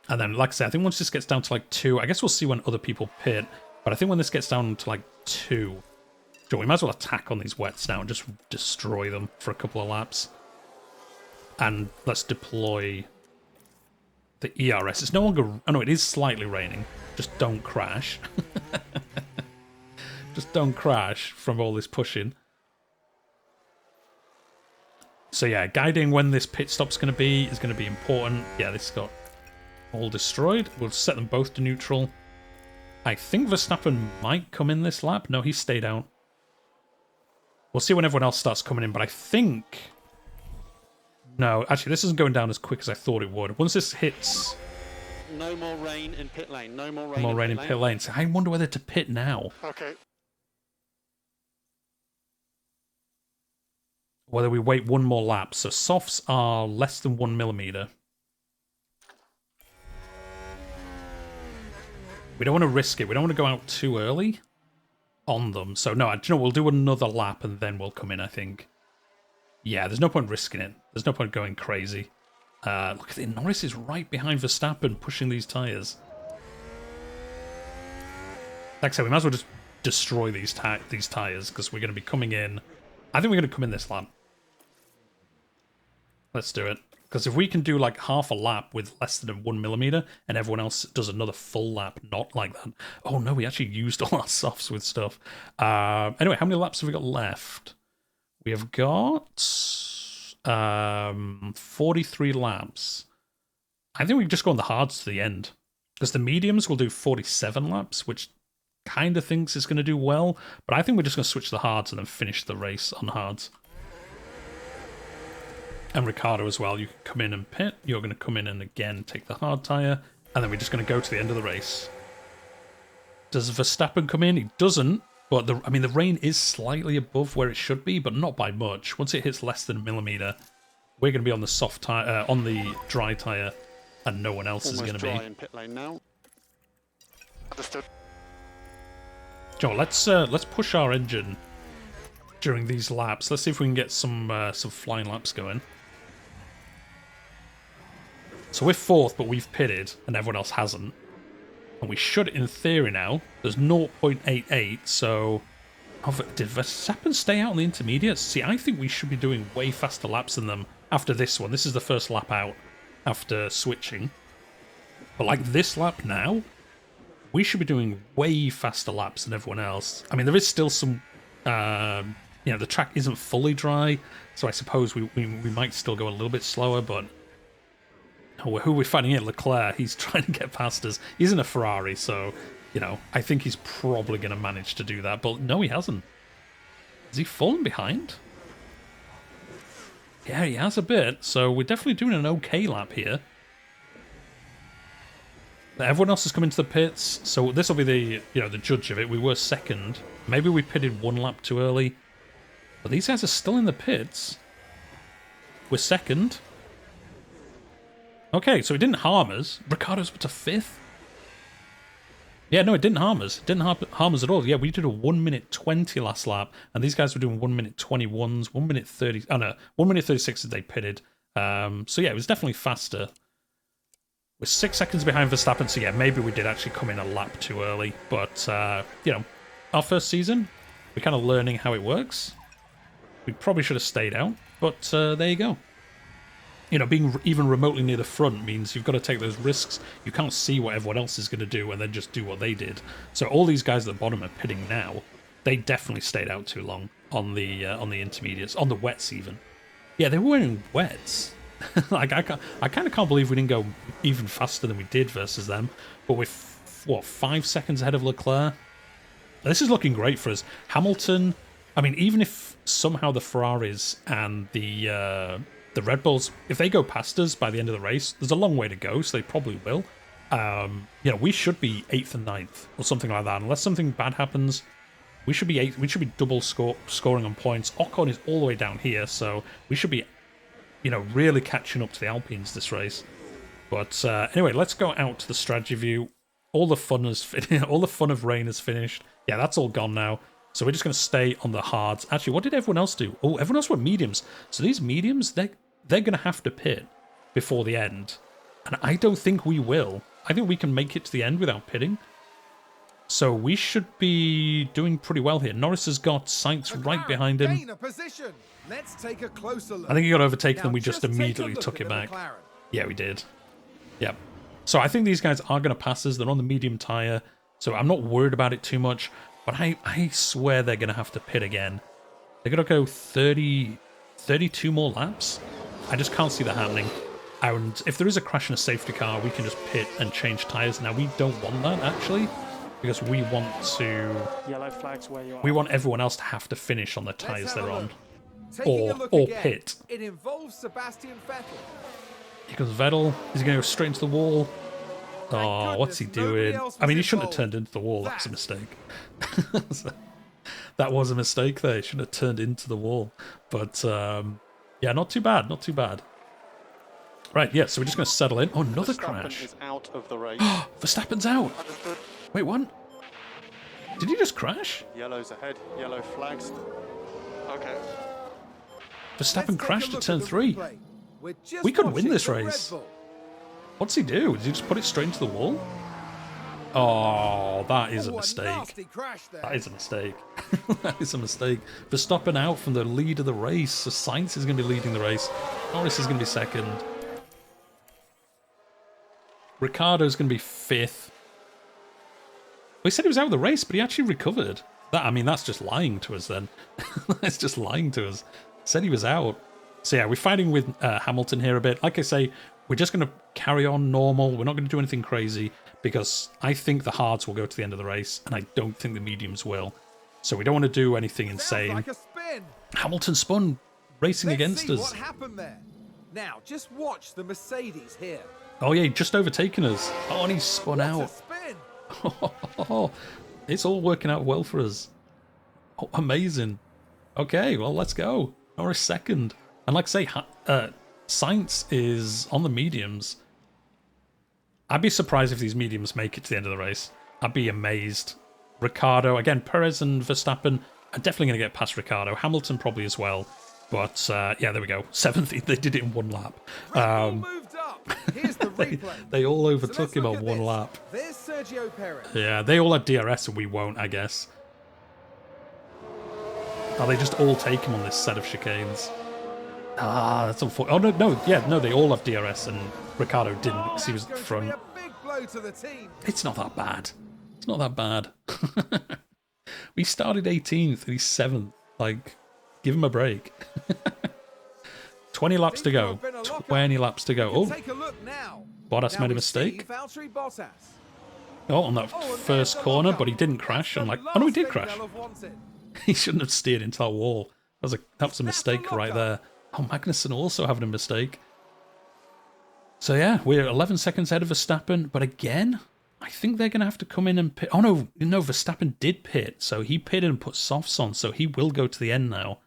And then, like I said, I think once this gets down to like 2, I guess we'll see when other people pit. But I think when this gets down to like 2, sure, we might as well attack on these wets now and just destroy them for a couple of laps. And let's deploy the ERS. It's no longer... Oh, no, it is slightly raining. Just don't crash. Just don't crash from all this pushing. So, yeah, guiding when this pit stop's going to be is going to be important. Yeah, this got all destroyed. We'll set them both to neutral. I think Verstappen might come in this lap. No, he stayed out. We'll see when everyone else starts coming in, but I think... No, actually, this isn't going down as quick as I thought it would. Once this hits... No more rain in pit lane. No more rain, more rain in pit lane. So I wonder whether to pit now. Okay. Whether we wait one more lap. So softs are less than 1 millimeter. We don't want to risk it. We don't want to go out too early on them. So no, you know, we'll do another lap and then we'll come in, I think. Yeah, there's no point risking it. There's no point going crazy. Look at it. Norris is right behind Verstappen pushing these tyres. Like I said, we might as well just destroy these tyres because we're going to be coming in. I think we're going to come in this lap. Let's do it. Because if we can do like half a lap with less than 1 millimeter and everyone else does another full lap not like that. Oh no, we actually used all our softs with stuff. Anyway, how many laps have we got left? We have got 43 laps. I think we just go on the hards to the end. Because the mediums will do 47 laps, which kind of thinks it's going to do well. But I think we're just going to switch to the hards and then finish the race on hards. And Ricciardo as well. You can come in and pit. You're going to come in and again take the hard tyre. And then we're just going to go to the end of the race. Does Verstappen come in? He doesn't. But the rain is slightly above where it should be, but not by much. Once it hits less than a millimeter, we're going to be on the soft tire, on the dry tire, and no one else is going to be. Dry in pit lane now. Understood. Joe, let's push our engine during these laps. Let's see if we can get some flying laps going. So we're 4th, but we've pitted, and everyone else hasn't. And we should, in theory now, there's 0.88, so... Did Verstappen stay out in the intermediates? See, I think we should be doing way faster laps than them after this one. This is the first lap out after switching. But like this lap now, we should be doing way faster laps than everyone else. I mean, there is still some You know, the track isn't fully dry, so I suppose we might still go a little bit slower, but who we're fighting here, Leclerc, he's trying to get past us. He's in a Ferrari, so, you know, I think he's probably going to manage to do that, but no, he hasn't. Has he fallen behind? Yeah, he has a bit, so we're definitely doing an okay lap here. Everyone else has come into the pits, so this will be the, you know, the judge of it. We were second. Maybe we pitted one lap too early. But these guys are still in the pits. We're second. Okay, so it didn't harm us. Ricardo's up to 5th. Yeah, no, it didn't harm us. It didn't harm us at all. Yeah, we did a 1 minute 20 last lap, and these guys were doing 1 minute 21s, 1 minute 30. Oh no, 1 minute 36 as they pitted. So yeah, it was definitely faster. We're 6 seconds behind Verstappen, so yeah, maybe we did actually come in a lap too early. But, you know, our first season, we're kind of learning how it works. We probably should have stayed out, but there you go. You know, being even remotely near the front means you've got to take those risks. You can't see what everyone else is going to do and then just do what they did. So all these guys at the bottom are pitting now. They definitely stayed out too long on the intermediates, on the wets even. Yeah, they were wearing wets. Like I kind of can't believe we didn't go even faster than we did versus them. But we're what, 5 seconds ahead of Leclerc. This is looking great for us. Hamilton. I mean, even if somehow the Ferraris and the Red Bulls, if they go past us by the end of the race, there's a long way to go, so they probably will. You know, we should be 8th and 9th or something like that. Unless something bad happens, we should be 8th. We should be double scoring on points. Ocon is all the way down here, so we should be, you know, really catching up to the Alpines this race. But anyway, let's go out to the strategy view. All the fun of rain is finished. Yeah, that's all gone now. So we're just going to stay on the hards. Actually, what did everyone else do? Oh, everyone else were mediums. So these mediums, they're going to have to pit before the end. And I don't think we will. I think we can make it to the end without pitting. So we should be doing pretty well here. Norris has got Sainz right behind him. Gain a position. Let's take a closer look. I think he got overtaken and we Just just immediately take a look took at it the back. McLaren. Yeah, we did. Yep. So I think these guys are going to pass us. They're on the medium tyre. So I'm not worried about it too much. But I swear they're going to have to pit again. They're going to go 32 more laps. I just can't see that happening. And if there is a crash in a safety car, we can just pit and change tyres. Now, we don't want that, actually, because we want to... Yellow flags where you are. We want everyone else to have to finish on the tyres they're on. Taking a look Or again, pit. It involves Sebastian Vettel. Here comes Vettel. Is he going to go straight into the wall? Oh, what's he doing? I mean, he shouldn't have turned into the wall. That was a mistake. That was a mistake there. He shouldn't have turned into the wall. But, yeah, not too bad. Not too bad. Right, yeah, so we're just going to settle in. Oh, another crash. Is out of the race. Verstappen's out. Wait, what? Did he just crash? Yellow's ahead. Yellow flags. Okay. Verstappen crashed at turn 3. We could win this race. What's he do? Did he just put it straight into the wall? Oh, that is a mistake. That is a mistake. That is a mistake. Verstappen out from the lead of the race. So Sainz is going to be leading the race. Norris is going to be second. Ricardo's going to be 5th. Well, he said he was out of the race, but he actually recovered. I mean, that's just lying to us then. That's just lying to us. Said he was out. So yeah, we're fighting with Hamilton here a bit. Like I say, we're just going to carry on normal. We're not going to do anything crazy because I think the hards will go to the end of the race and I don't think the mediums will. So we don't want to do anything insane. Like a spin. Hamilton spun racing Let's against see us. what happened there. Now, just watch the Mercedes here. Oh yeah, he just overtaken us. Oh, and he spun What a out. spin. It's all working out well for us. Oh, amazing. Okay, well, let's go. Norris second. And like I say, Sainz is on the mediums. I'd be surprised if these mediums make it to the end of the race. I'd be amazed. Ricciardo, again, Perez and Verstappen are definitely going to get past Ricciardo. Hamilton probably as well. But, yeah, there we go. 7th, they did it in one lap. Moved up. Here's the replay. They all So overtook let's him look on at one this. lap. There's Sergio Perez. Yeah, they all have DRS and we won't, I guess. Oh, they just all take him on this set of chicanes. Ah, that's unfortunate. Oh, no, they all have DRS and Ricciardo didn't because he was at the That's going front. to be a big blow to the team. It's not that bad. It's not that bad. We started 18th and he's 7th. Like, give him a break. 20 laps to go. 20 laps to go. Oh, Take a look now. Bottas Now made a we mistake. see Valtteri Bottas. Oh, on that Oh, and first there's the corner, lockup. but he didn't crash. That's I'm the like, oh no, he last did thing crash. they'll have wanted. He shouldn't have steered into that wall. That was a That's the mistake right lockup. there. Oh, Magnussen also having a mistake. So yeah, we're 11 seconds ahead of Verstappen, but again, I think they're going to have to come in and pit. Oh no, Verstappen did pit, so he pitted and put softs on, so he will go to the end now.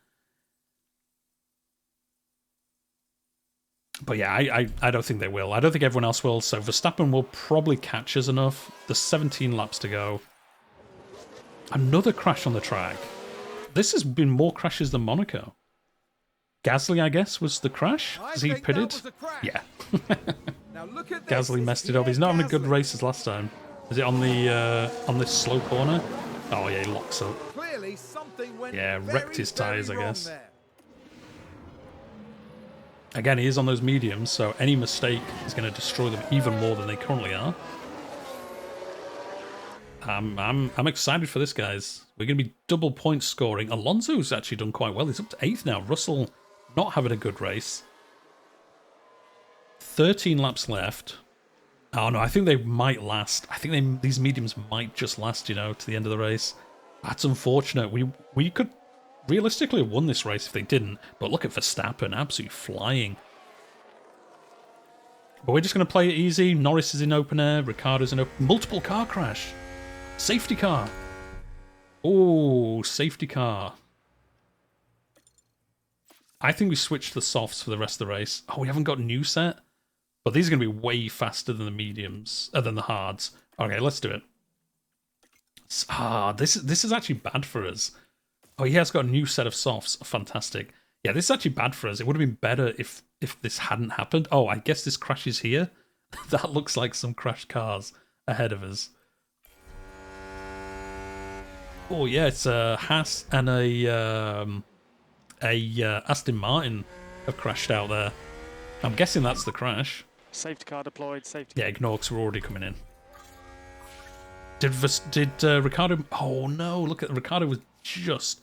But yeah, I don't think they will. I don't think everyone else will, so Verstappen will probably catch us enough. There's 17 laps to go. Another crash on the track. This has been more crashes than Monaco. Gasly, I guess, was the crash? I Has he think that pitted? was a crash. Yeah. Now look at this. Gasly It's messed it up. He's not having a good Gasly. race as last time. Is it on this slow corner? Oh yeah, he locks up. Clearly something went Yeah, wrecked his very tyres, I wrong guess. there. Again, he is on those mediums, so any mistake is going to destroy them even more than they currently are. I'm excited for this, guys. We're going to be double point scoring. Alonso's actually done quite well. He's up to 8th now. Russell not having a good race. 13 laps left. Oh no, I think they might last. I think these mediums might just last, to the end of the race. That's unfortunate. We could realistically have won this race if they didn't. But look at Verstappen, absolutely flying. But we're just going to play it easy. Norris is in open air. Ricciardo's in open. Multiple car crash. Safety car. Oh, safety car. I think we switched the softs for the rest of the race. Oh, we haven't got a new set? But these are going to be way faster than the mediums, than the hards. Okay, let's do it. This is actually bad for us. Oh, he has got a new set of softs. Fantastic. Yeah, this is actually bad for us. It would have been better if this hadn't happened. Oh, I guess this crashes here. That looks like some crashed cars ahead of us. Oh yeah, it's a Haas and a Aston Martin have crashed out there. I'm guessing that's the crash. Safety car deployed. Safety. Yeah, ignore because we're already coming in. Did Ricciardo? Oh no! Look at Ricciardo was just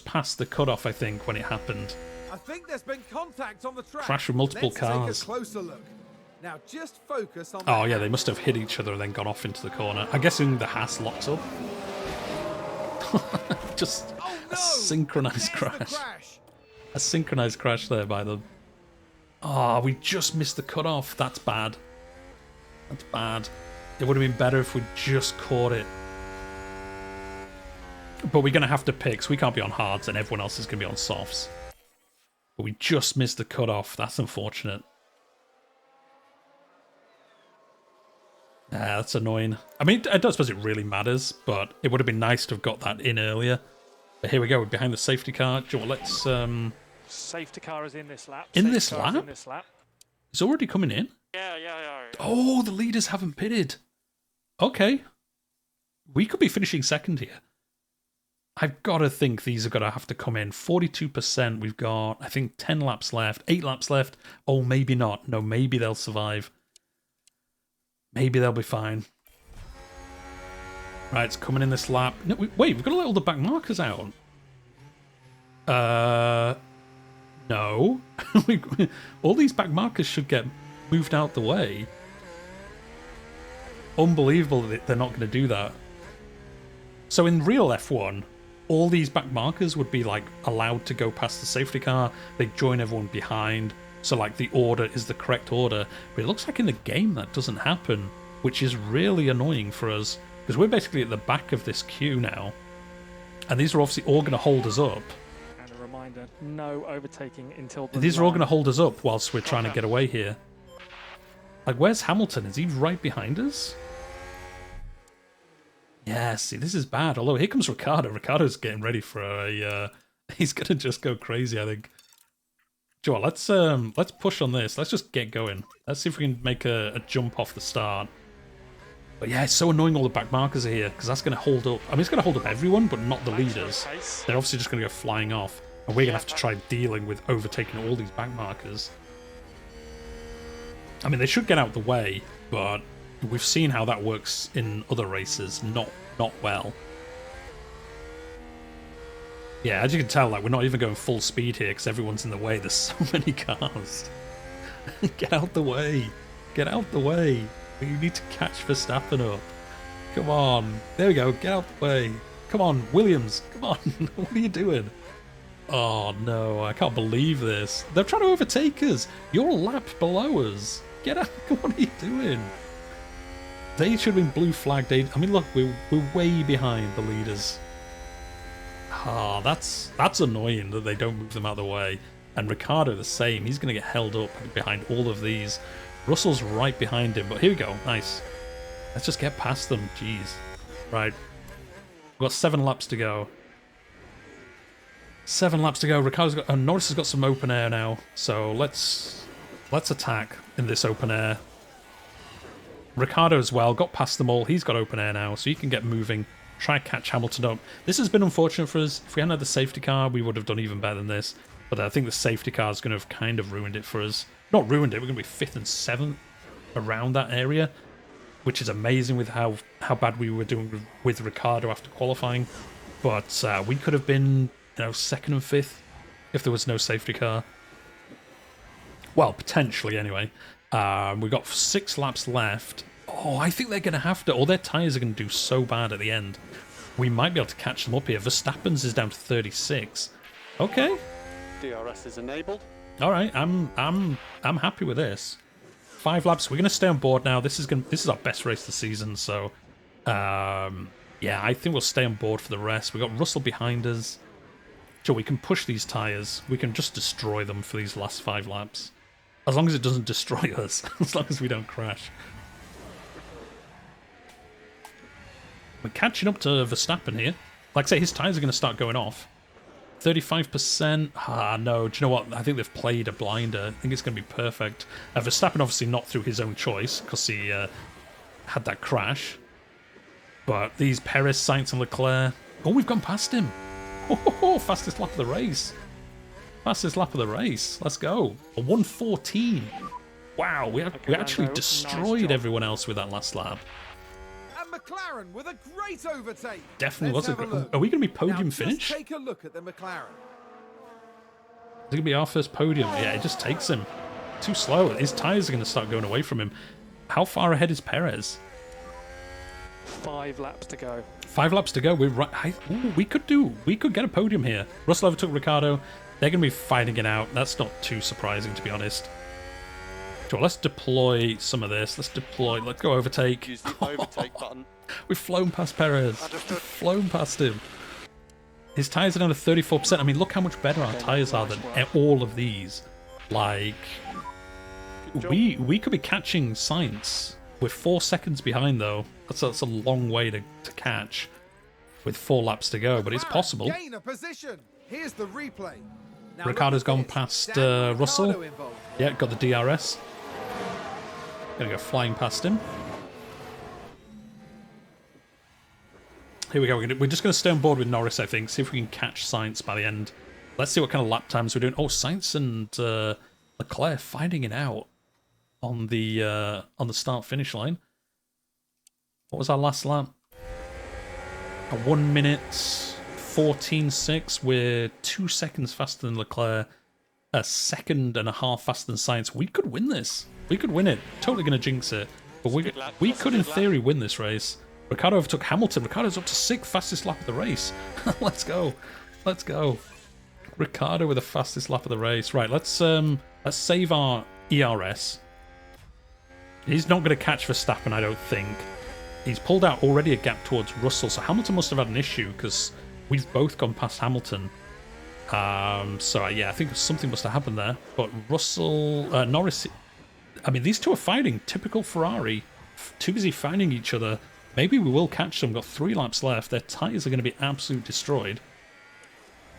past the cutoff, I think, when it happened. I think there's been contact on the track. Crash with multiple Let's cars. Take a closer look. Now just focus on. Oh yeah, they must have hit each other and then gone off into the corner. I'm guessing the Haas locks up. Just Oh, no! a synchronized There's the crash. A synchronized crash there by them. Oh, we just missed the cutoff. That's bad. That's bad. It would have been better if we just caught it. But we're going to have to pick, so we can't be on hards and everyone else is going to be on softs. But we just missed the cutoff. That's unfortunate. That's annoying. I mean, I don't suppose it really matters, but it would have been nice to have got that in earlier. But here we go, we're behind the safety car. Do you know what, let's... Safety car is in this lap. In Safety this car is lap? In this lap. It's already coming in? Yeah. Oh, the leaders haven't pitted. Okay. We could be finishing second here. I've got to think these are going to have to come in. 42%. We've got, I think, 10 laps left. 8 laps left. Oh, maybe not. No, maybe they'll survive. Maybe they'll be fine. Right, it's coming in this lap. No, wait, we've got to let all the back markers out. No. All these back markers should get moved out the way. Unbelievable that they're not going to do that. So in real F1, all these back markers would be like allowed to go past the safety car. They join everyone behind. So like the order is the correct order. But it looks like in the game that doesn't happen, which is really annoying for us because we're basically at the back of this queue now. And these are obviously all going to hold us up. And a reminder, no overtaking until the These are all going to line. hold us up whilst we're trying to get away here. Like, where's Hamilton? Is he right behind us? Yeah, see, this is bad. Although, here comes Ricciardo. Ricciardo's getting ready for a... he's going to just go crazy, I think. Joel, let's push on this. Let's just get going. Let's see if we can make a jump off the start. But yeah, it's so annoying all the back markers are here, because that's going to hold up... I mean, it's going to hold up everyone, but not the leaders. Pace. They're obviously just going to go flying off. And we're going to have to try dealing with overtaking all these back markers. I mean, they should get out the way, but we've seen how that works in other races. Not well. Yeah, as you can tell, like we're not even going full speed here because everyone's in the way. There's so many cars. Get out the way. Get out the way. We need to catch Verstappen up. Come on. There we go. Get out the way. Come on, Williams. Come on. What are you doing? Oh, no. I can't believe this. They're trying to overtake us. You're a lap below us. Get out. What are you doing? They should have been blue flagged. I mean, look, we're way behind the leaders. Ah, that's annoying that they don't move them out of the way. And Ricciardo the same. He's going to get held up behind all of these. Russell's right behind him. But here we go. Nice. Let's just get past them. Jeez. Right. We've got 7 laps to go. 7 laps to go. Ricciardo's got... Norris has got some open air now. So let's attack in this open air. Ricciardo as well. Got past them all. He's got open air now. So he can get moving. Try to catch Hamilton up. This has been unfortunate for us. If we hadn't had the safety car, we would have done even better than this. But I think the safety car is going to have kind of ruined it for us. Not ruined it. We're going to be 5th and 7th around that area, which is amazing with how bad we were doing with Ricciardo after qualifying. But we could have been, 2nd and 5th if there was no safety car. Well, potentially anyway. We've got 6 laps left. Oh, I think they're going to have to. All their tyres are going to do so bad at the end. We might be able to catch them up here. Verstappen's is down to 36. Okay. DRS is enabled. All right. I'm happy with this. 5 laps. We're going to stay on board now. This is our best race of the season. So, yeah, I think we'll stay on board for the rest. We've got Russell behind us. So we can push these tyres. We can just destroy them for these last 5 laps. As long as it doesn't destroy us. As long as we don't crash. We're catching up to Verstappen here. Like I say, his tyres are going to start going off. 35%. Ah, no. Do you know what? I think they've played a blinder. I think it's going to be perfect. Verstappen obviously not through his own choice because he had that crash. But these Perez, Sainz and Leclerc... Oh, we've gone past him. Oh, fastest lap of the race. Fastest lap of the race. Let's go. A 1:14. Wow, we actually destroyed everyone else with that last lap. McLaren with a great overtake. Definitely was. Are we going to be podium finish? Take a look at the McLaren. It's going to be our first podium. Yeah, it just takes him. Too slow. His tyres are going to start going away from him. How far ahead is Perez? 5 laps to go. 5 laps to go. We're right. We could get a podium here. Russell overtook Ricciardo. They're going to be fighting it out. That's not too surprising, to be honest. So let's deploy some of this. Let's go overtake. Use the overtake button. We've flown past Perez. We've flown past him. His tyres are down to 34%. I mean, look how much better our tyres are than all of these. Like, we could be catching Sainz. We're 4 seconds behind, though. That's a long way to catch with 4 laps to go, but it's possible. Gain a position. Here's the replay. Ricciardo's gone past Russell. Yeah, got the DRS. Gonna go flying past him. Here we go. We're just going to stay on board with Norris, I think. See if we can catch Sainz by the end. Let's see what kind of lap times we're doing. Oh, Sainz and Leclerc fighting it out on the start-finish line. What was our last lap? A 1 minute 14.6. We're 2 seconds faster than Leclerc. A second and a half faster than Sainz. We could win this. We could win it. Totally going to jinx it. But we could, in theory, win this race. Ricciardo overtook Hamilton. Ricciardo's up to 6th fastest lap of the race. Let's go. Let's go. Ricciardo with the fastest lap of the race. Right, let's save our ERS. He's not going to catch Verstappen, I don't think. He's pulled out already a gap towards Russell, so Hamilton must have had an issue because we've both gone past Hamilton. So yeah, I think something must have happened there. But Russell, Norris, I mean, these two are fighting. Typical Ferrari. Too busy finding each other. Maybe we will catch them. Got 3 laps left. Their tyres are going to be absolutely destroyed.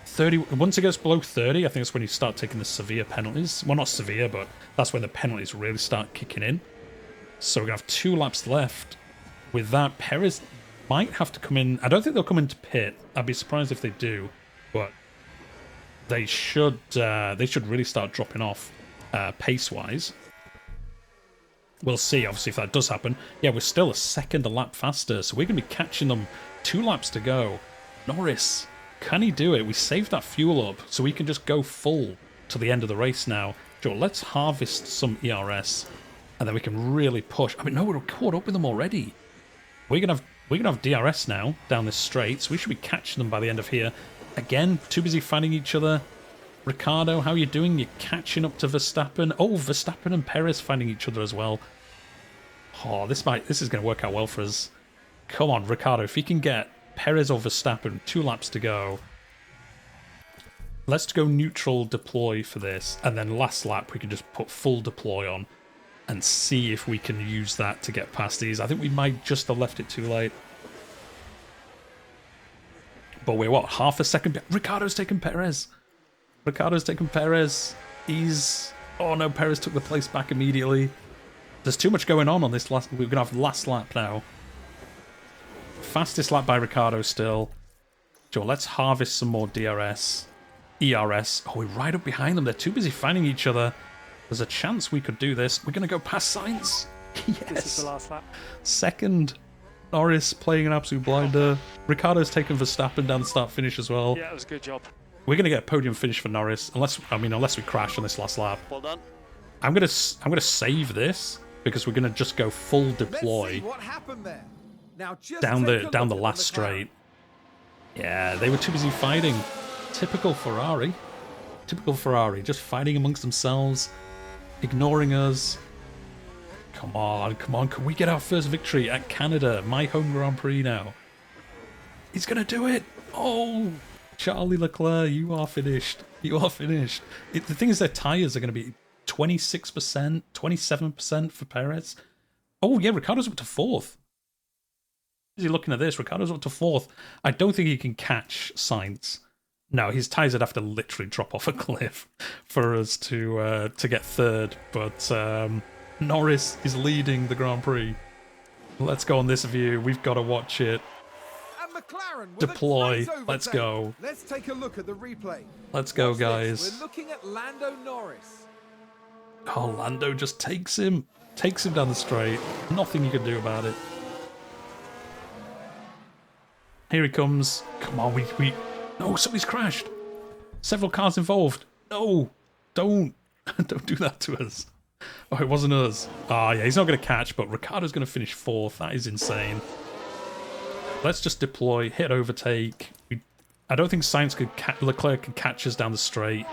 30. Once it gets below 30, I think that's when you start taking the severe penalties. Well, not severe, but that's when the penalties really start kicking in. So we're going to have 2 laps left. With that, Perez might have to come in. I don't think they'll come into pit. I'd be surprised if they do. But they should really start dropping off pace-wise. We'll see, obviously, if that does happen. Yeah, we're still a second a lap faster, so we're going to be catching them 2 laps to go. Norris Can he do it? We saved that fuel up, so we can just go full to the end of the race now. Joe, let's harvest some ERS, and then we can really push. I mean, no, we're caught up with them already. We're gonna have DRS now down this straight, so we should be catching them by the end of here. Again, too busy fighting each other. Ricardo, how are you doing? You're catching up to Verstappen. Oh, Verstappen and Perez fighting each other as well. Oh, this is going to work out well for us. Come on, Ricardo, if you can get Perez or Verstappen, 2 laps to go. Let's go neutral deploy for this, and then last lap we can just put full deploy on and see if we can use that to get past these. I think we might just have left it too late. But we're what, half a second? Ricardo's taken Perez. Ricardo's taken Perez. He's... Oh no, Perez took the place back immediately. There's too much going on this last... We're going to have last lap now. Fastest lap by Ricardo still. Sure, let's harvest some more DRS. ERS. Oh, we're right up behind them. They're too busy finding each other. There's a chance we could do this. We're going to go past Sainz. Yes. This is the last lap. Second. Norris playing an absolute blinder. Ricardo's taken Verstappen down the start-finish as well. Yeah, it was a good job. We're going to get a podium finish for Norris, unless we crash on this last lap. Well done. I'm going to save this because we're going to just go full deploy. Let's see what happened there. Now just down take a the look at last McLaren. straight. Yeah, they were too busy fighting. Typical Ferrari. Typical Ferrari, just fighting amongst themselves, ignoring us. Come on, come on, can we get our first victory at Canada, my home Grand Prix now? He's gonna do it! Oh, Charlie Leclerc, you are finished. You are finished. The thing is, their tyres are gonna be 26%, 27% for Perez. Oh yeah, Ricciardo's up to 4th. Is he looking at this? Ricciardo's up to 4th. I don't think he can catch Sainz. No, his tyres would have to literally drop off a cliff for us to get 3rd. But Norris is leading the Grand Prix. Let's go on this view. We've got to watch it. And McLaren with Deploy. a great Let's overtake. go. Let's take a look at the replay. Let's go, Watch this. guys. We're looking at Lando Norris. Oh, Lando just takes him down the straight. Nothing you can do about it. Here he comes. Come on, we... No, somebody's crashed. Several cars involved. No, don't do that to us. Oh, it wasn't us. Ah, yeah, he's not going to catch, but Ricciardo's going to finish 4th. That is insane. Let's just deploy, hit overtake. I don't think Leclerc can catch us down the straight,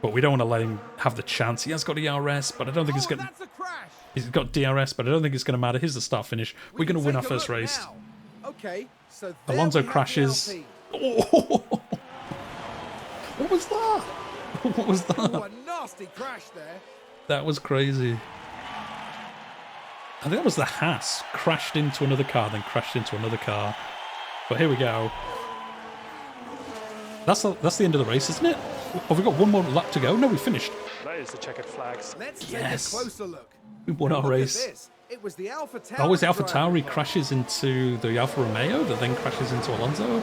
but we don't want to let him have the chance. He has got ERS, but I don't think it's going to... That's a crash. He's got DRS, but I don't think it's going to matter. Here's the start finish. We're going to win our first race. Now. Okay, so Alonso crashes. Oh, what was that? What was that? Oh, a nasty crash there. That was crazy. I think that was the Haas. Crashed into another car, then crashed into another car. But here we go. That's the end of the race, isn't it? Have we got one more lap to go? No, we finished. That is the checkered flags. Let's Yes. take a closer look. We won our Look at race. this. It was the Alpha Tauri. Oh, was the Alpha driver. Tauri crashes into the Alfa Romeo that then crashes into Alonso?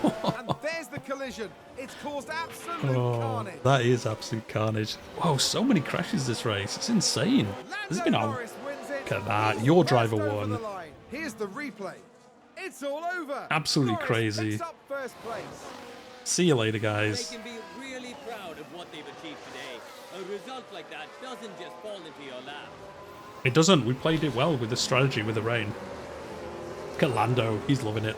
And there's the collision. It's caused absolute Oh, carnage. that is absolute carnage. Wow, so many crashes this race. It's insane. This has been Lando a... Norris wins it. Look at that. He's Your just driver over won. the line. Here's the replay. It's all over. Absolutely Norris crazy. picks up first place. See you later, They guys. can be really proud of what they've achieved today. A result like that doesn't just fall into your lap. It doesn't. We played it well with the strategy with the rain. Look at Lando. He's loving it.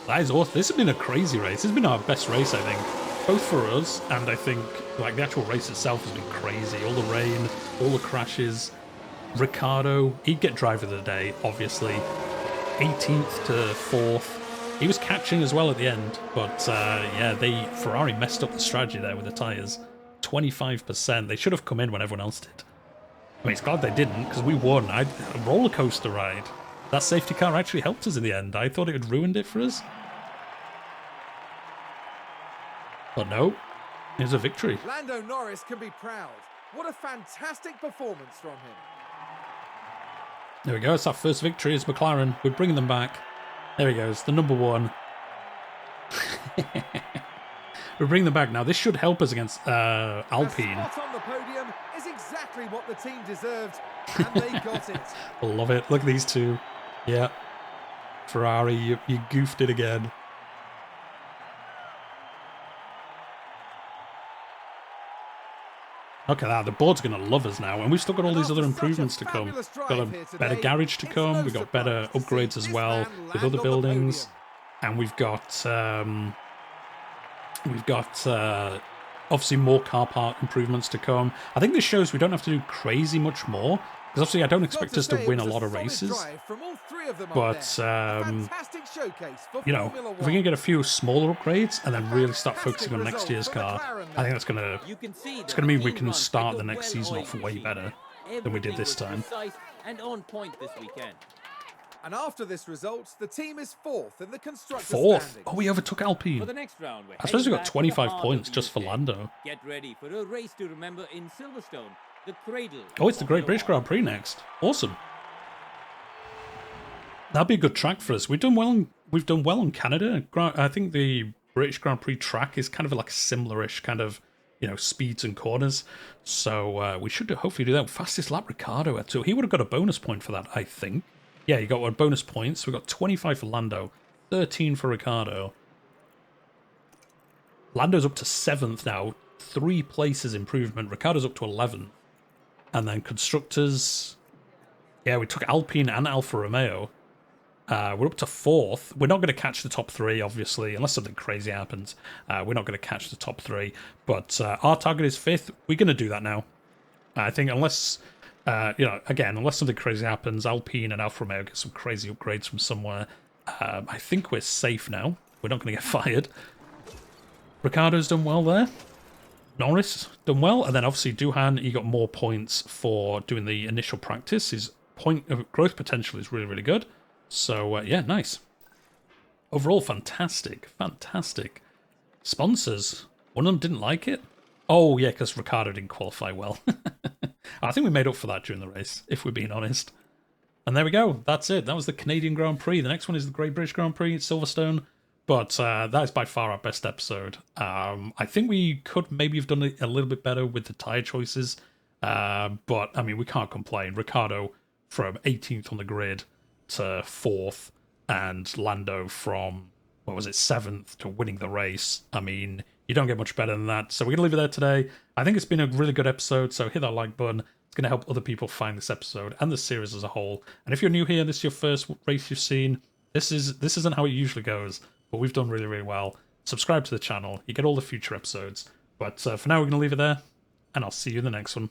That is awesome. This has been a crazy race. This has been our best race, I think. Both for us, and I think like the actual race itself has been crazy. All the rain, all the crashes. Ricciardo, he'd get driver of the day, obviously. 18th to 4th. He was catching as well at the end, but yeah, Ferrari messed up the strategy there with the tyres. 25%. They should have come in when everyone else did. I mean, it's glad they didn't, because we won. A roller coaster ride. That safety car actually helped us in the end. I thought it had ruined it for us. But no, it was a victory. Lando Norris can be proud. What a fantastic performance from him. There we go. It's our first victory as McLaren. We're bringing them back. There he goes, the number 1. we bring them back now. This should help us against Alpine. A spot on the podium is exactly what the team deserved, and they got it. Love it. Look at these two. Yeah. Ferrari, you goofed it again. Look at that. The board's going to love us now. And we've still got all these other improvements to come. Got a better garage to come. We've got better upgrades as well with other buildings. And we've got obviously more car park improvements to come. I think this shows we don't have to do crazy much more. Because obviously I don't expect us to win a lot of races. But, you know, if we can get a few smaller upgrades and then really start focusing on next year's car, I think that's going to mean we can start the next season off way better than we did this time. And on point this weekend. And after this result, the team is fourth in the constructors' Fourth? standings. Oh, we overtook Alpine. For the next round, I suppose we got 25 points just for Lando. Get ready for a race to remember in Silverstone. The cradle. Oh, it's the Great British Grand Prix next. Awesome. That'd be a good track for us. We've done well in Canada. I think the British Grand Prix track is kind of like a similar-ish kind of, you know, speeds and corners. So we should hopefully do that. Fastest lap, Ricardo. So he would have got a bonus point for that, I think. Yeah, he got bonus points. We got 25 for Lando, 13 for Ricardo. Lando's up to 7th now. 3 places improvement. Ricardo's up to 11th. And then constructors, yeah, we took Alpine and Alfa Romeo. We're up to 4th. We're not going to catch the top 3, obviously, unless something crazy happens. We're not going to catch the top 3. But our target is 5th. We're going to do that now. I think unless, you know, again, unless something crazy happens, Alpine and Alfa Romeo get some crazy upgrades from somewhere. I think we're safe now. We're not going to get fired. Ricardo's done well there. Norris done well, and then obviously Duhan, he got more points for doing the initial practice. His point of growth potential is really, really good. So, yeah, nice. Overall, fantastic. Fantastic. Sponsors. One of them didn't like it. Oh, yeah, because Ricardo didn't qualify well. I think we made up for that during the race, if we're being honest. And there we go. That's it. That was the Canadian Grand Prix. The next one is the Great British Grand Prix at Silverstone. But that is by far our best episode. I think we could maybe have done it a little bit better with the tyre choices. But, I mean, we can't complain. Ricardo from 18th on the grid to 4th. And Lando from, what was it, 7th to winning the race. I mean, you don't get much better than that. So we're going to leave it there today. I think it's been a really good episode. So hit that like button. It's going to help other people find this episode and the series as a whole. And if you're new here and this is your first race you've seen, this isn't how it usually goes. But we've done really, really well. Subscribe to the channel. You get all the future episodes. But for now, we're going to leave it there. And I'll see you in the next one.